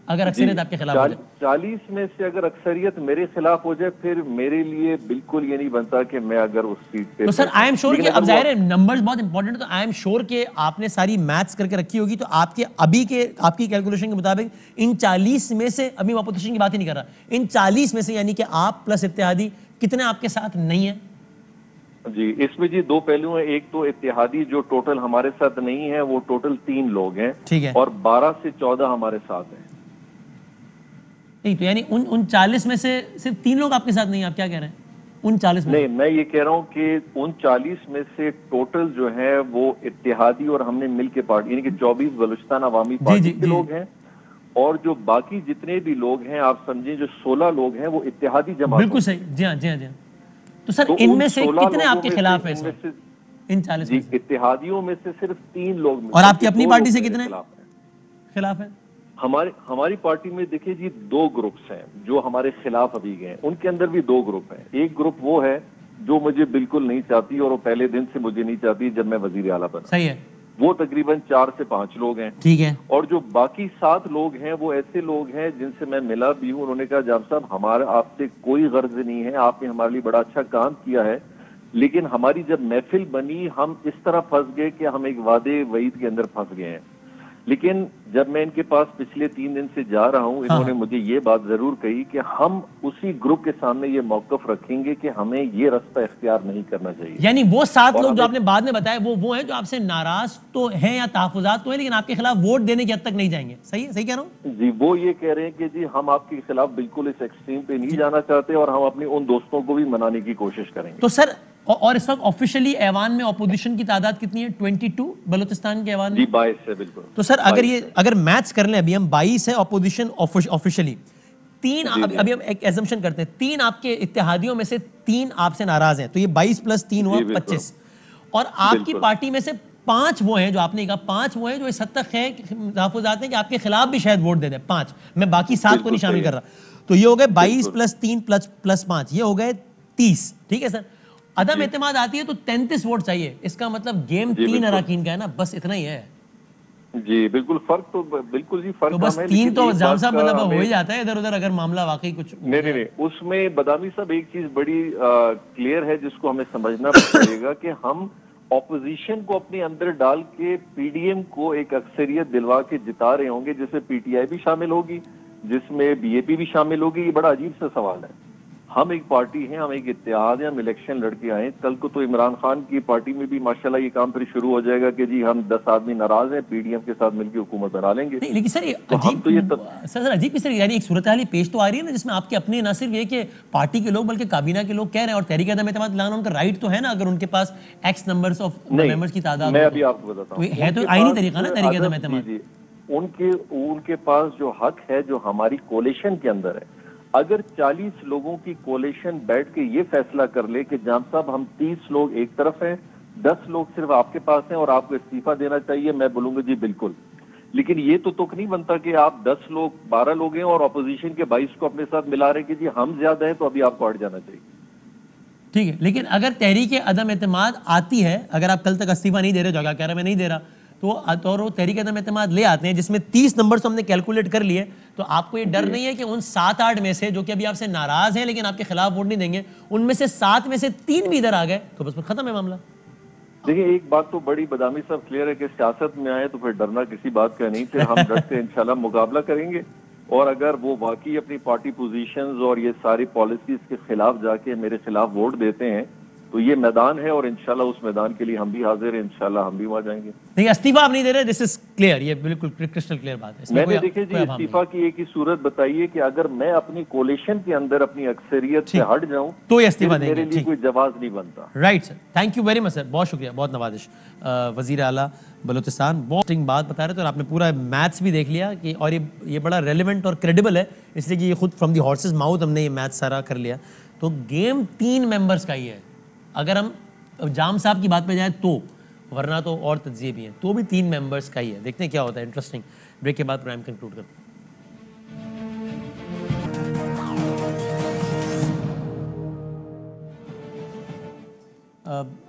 S1: अगर अक्सरियत आपके खिलाफ हो जाए,
S5: 40 में से अगर अक्सरियत मेरे खिलाफ हो जाए, फिर मेरे लिए बिल्कुल ये नहीं बनता कि मैं अगर उस सीट पे।
S1: तो सर आई एम श्योर कि अब जाहिर है नंबर्स बहुत इंपॉर्टेंट है, तो आई एम श्योर कि आपने सारी मैथ्स करके रखी होगी, तो आपकी कैलकुलेशन के मुताबिक इन 40 में से, अभी मैं अपोजिशन की बात ही नहीं कर रहा, इन 40 में से यानी कि आप प्लस इत्तेहादी कितने आपके साथ नहीं है?
S5: जी, इसमें जी 2 पहलू हैं। एक तो इत्तेहादी जो टोटल हमारे साथ नहीं है वो टोटल 3 लोग हैं,
S1: ठीक है,
S5: और 12 से 14 हमारे साथ हैं।
S1: नहीं तो यानी उन 40 में से सिर्फ 3 लोग आपके साथ नहीं है, आप क्या कह रहे हैं? उन 40 में
S5: नहीं, मैं ये कह रहा हूँ कि उन 40 में से टोटल जो है वो इत्तेहादी और हमने मिल के पार्टी, यानी कि 24 बलूचिस्तान अवामी पार्टी के लोग हैं, और जो बाकी जितने भी लोग हैं आप समझें जो 16 लोग हैं वो इत्तेहादी जमात।
S1: बिल्कुल सही, जी हाँ जी हाँ जी हाँ। तो सर इनमें से कितने आपके खिलाफ है? इन 40 में
S5: इत्तेहादियों में से सिर्फ 3 लोग।
S1: और आपकी अपनी पार्टी से कितने खिलाफ है?
S5: हमारी पार्टी में देखिए जी 2 ग्रुप्स हैं जो हमारे खिलाफ अभी गए, उनके अंदर भी 2 ग्रुप हैं। एक ग्रुप वो है जो मुझे बिल्कुल नहीं चाहती, और वो पहले दिन से मुझे नहीं चाहती जब मैं वजीर आला बना।
S1: सही है,
S5: वो तकरीबन 4 से 5 लोग हैं,
S1: ठीक है।
S5: और जो बाकी 7 लोग हैं वो ऐसे लोग हैं जिनसे मैं मिला भी हूँ। उन्होंने कहा जाम साहब हमारा आपसे कोई गर्ज नहीं है, आपने हमारे लिए बड़ा अच्छा काम किया है, लेकिन हमारी जब महफिल बनी हम इस तरह फंस गए कि हम एक वादे वईद के अंदर फंस गए हैं। लेकिन जब मैं इनके पास पिछले 3 दिन से जा रहा हूँ, इन्होंने मुझे ये बात जरूर कही कि हम उसी ग्रुप के सामने ये मौकफ रखेंगे कि हमें ये रास्ता इख्तियार नहीं करना चाहिए।
S1: यानी वो 7 लोग जो आपने बाद में बताया वो हैं जो आपसे नाराज तो हैं या तहफुजात तो हैं, लेकिन आपके खिलाफ वोट देने की हद तक नहीं जाएंगे। सही है, सही कह रहा हूँ
S5: जी? वो ये कह रहे हैं कि जी हम आपके खिलाफ बिल्कुल इस एक्सट्रीम पे नहीं जाना चाहते, और हम अपने उन दोस्तों को भी मनाने की कोशिश करेंगे।
S1: तो सर और इस वक्त ऑफिशियली ऐवान में अपोजिशन की तादाद कितनी है? 22 बलूचिस्तान के ऐवान में?
S5: जी 22 है, बिल्कुल।
S1: तो सर अगर मैथ्स कर लें, अभी हम 22 है अपोजिशन ऑफिशियली, 3 अभी हम एक एजम्पशन करते हैं, 3 आपके इत्तेहादियों में से 3 आपसे नाराज हैं, तो ये 22 + 3 हुआ 25, और आपकी पार्टी में से 5 वो हैं जो आपने कहा, 5 वो हैं जो इस हद तक है तहफुजात हैं कि आपके खिलाफ भी शायद वोट दे दें। 5, मैं बाकी 7 को नहीं शामिल कर रहा, तो ये हो गए 22 + 3 + 5, ये हो गए 30। ठीक है सर, अदम एतमाद आती है तो 33 वोट चाहिए, इसका मतलब गेम 3 अराकीन का है ना, बस इतना ही है
S5: जी। बिल्कुल, फर्क तो बिल्कुल जी फर्क,
S1: तो बस 3 तो जाम साहब मतलब हो ही जाता है इधर उधर, अगर मामला वाकई कुछ
S5: नहीं। उसमें बदामी साहब एक चीज बड़ी क्लियर है जिसको हमें समझना पड़ेगा कि हम ऑपोजिशन को अपने अंदर डाल के पीडीएम को एक अक्सरियत दिलवा के जिता रहे होंगे, जिसमें पीटीआई भी शामिल होगी, जिसमें बीएपी भी शामिल होगी। ये बड़ा अजीब सा सवाल है। हम एक पार्टी हैं, हम एक इत्तेहाद हैं, हम इलेक्शन लड़के आए। कल को तो इमरान खान की पार्टी में भी माशाल्लाह ये काम फिर शुरू हो जाएगा कि जी हम 10 आदमी नाराज हैं, पीडीएम के साथ मिलकर हुकूमत बना लेंगे।
S1: नहीं, लेकिन सर सर अजीब सर, यानी एक सूरत हाल पेश तो आ रही है ना जिसमें आपके अपने न सिर्फ ये कि पार्टी के लोग बल्कि काबीना के लोग कह रहे हैं, और तहरीक अदम एतमाद लाना उनका राइट तो है ना, अगर उनके पास एक्स नंबर्स ऑफ मेंबर्स की तादाद
S5: मैं अभी आपको बताता हूँ,
S1: है तो आईनी तरीका ना तहरीक अदम एतमाद।
S5: उनके पास जो हक है जो हमारी कोलिशन के अंदर है, अगर 40 लोगों की कोलिशन बैठ के ये फैसला कर ले कि जाम साहब हम 30 लोग एक तरफ हैं, 10 लोग सिर्फ आपके पास हैं और आपको इस्तीफा देना चाहिए, मैं बोलूंगा जी बिल्कुल। लेकिन ये तो तुक नहीं बनता कि आप 10 लोग 12 लोग हैं और अपोजिशन के 22 को अपने साथ मिला रहे कि जी हम ज्यादा हैं तो अभी आपको हट जाना चाहिए।
S1: ठीक है, लेकिन अगर तहरीक अदम एतमाद आती है, अगर आप कल तक इस्तीफा नहीं दे रहे, जगह कह रहे मैं नहीं दे रहा, तो वो तहरीक अदम एतमाद ले आते हैं जिसमें 30 नंबर तो हमने कैलकुलेट कर लिए, तो आपको ये डर नहीं है कि उन 7-8 में से जो कि अभी आपसे नाराज हैं लेकिन आपके खिलाफ वोट नहीं देंगे, उनमें से 7 में से 3 भी इधर आ गए तो बस खत्म है मामला?
S5: देखिए, एक बात तो बड़ी बदामी साहब क्लियर है कि सियासत में आए तो फिर डरना किसी बात का नहीं, फिर हम डट से इंशाल्लाह मुकाबला करेंगे। और अगर वो वाकई अपनी पार्टी पोजीशंस और ये सारी पॉलिसीज के खिलाफ जाके मेरे खिलाफ वोट देते हैं तो ये मैदान है और इंशाल्लाह उस मैदान के लिए हम भी हाजिर हैं, इंशाल्लाह हम भी वहां जाएंगे।
S1: नहीं, इस्तीफा आप नहीं दे रहे, दिस इज क्लियर, ये बिल्कुल क्रिस्टल क्लियर बात है।
S5: मैंने देखिए जी इस्तीफा की एक ही सूरत बताई है कि अगर मैं अपनी कोलिशन के अंदर अपनी अक्सरियत से हट जाऊं
S1: तो ये इस्तीफा देंगे,
S5: मेरे लिए कोई जवाब नहीं बनता।
S1: Right sir, thank you very much sir, बहुत शुक्रिया, बहुत नवाजिश। वजीर आला बलूचिस्तान बहुत इंटरेस्टिंग बात बता रहे थे और आपने पूरा मैथ्स भी देख लिया कि, और ये बड़ा रेलिवेंट और क्रेडिबल है इसलिए कि ये खुद फ्रॉम द हॉर्सेस माउथ हमने ये मैथ्स सारा कर लिया। तो गेम 3 मेंबर्स का ही है, अगर हम जाम साहब की बात पे जाए तो, वरना तो और तज्जिए भी हैं, तो भी 3 मेंबर्स का ही है। देखते हैं क्या होता है, इंटरेस्टिंग। ब्रेक के बाद प्रोग्राम कंक्लूड करते हैं।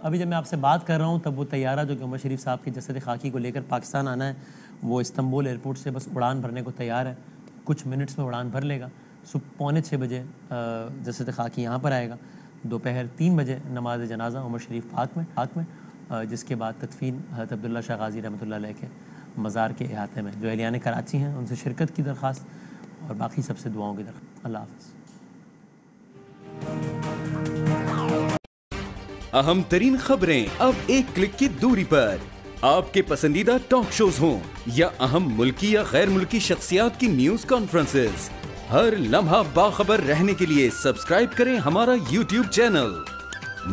S1: अभी जब मैं आपसे बात कर रहा हूँ तब वो तैयारा जो कि उमर शरीफ साहब के जसद खाकी को लेकर पाकिस्तान आना है, वो इस्तांबुल एयरपोर्ट से बस उड़ान भरने को तैयार है, कुछ मिनट्स में उड़ान भर लेगा। सुबह 5:45 बजे जसद खाकी यहाँ पर आएगा, दोपहर 3 बजे नमाज जनाजा उमर शरीफ पाक में, जिसके बाद तदफीन हज़रत अब्दुल्ला शाह गाजी रहमतुल्लाह अलैह के मज़ार के अहाते में। जो अहलियान कराची हैं उनसे शिरकत की दरख्वास्त और बाकी सबसे दुआओं की दरख्वास्त। अल्लाह हाफ़िज़।
S6: अहम तरीन खबरें अब एक क्लिक की दूरी पर, आपके पसंदीदा टॉक शोज हों या अहम मुल्की या गैर मुल्की शख्सियात की न्यूज कॉन्फ्रेंसेस, हर लम्हा बाखबर रहने के लिए सब्सक्राइब करें हमारा YouTube चैनल।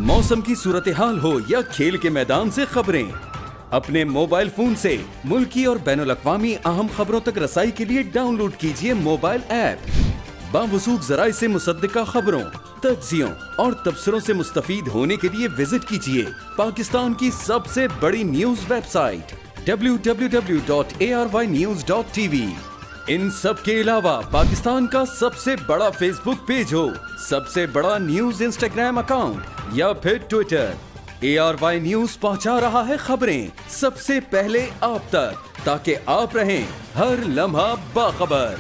S6: मौसम की सूरत हाल हो या खेल के मैदान से खबरें, अपने मोबाइल फोन से मुल्की और बैनुल अक़वामी अहम खबरों तक रसाई के लिए डाउनलोड कीजिए मोबाइल ऐप। बावसूख ज़राए से मुसद्दिका खबरों, तज्ज़ियों और तबसरों से मुस्तफीद होने के लिए विजिट कीजिए पाकिस्तान की सबसे बड़ी न्यूज वेबसाइट www.arYnews.tv। इन सब के अलावा पाकिस्तान का सबसे बड़ा फेसबुक पेज हो, सबसे बड़ा न्यूज इंस्टाग्राम अकाउंट या फिर ट्विटर, ARY न्यूज पहुंचा रहा है खबरें सबसे पहले आप तक, ताकि आप रहें हर लम्हा बाखबर।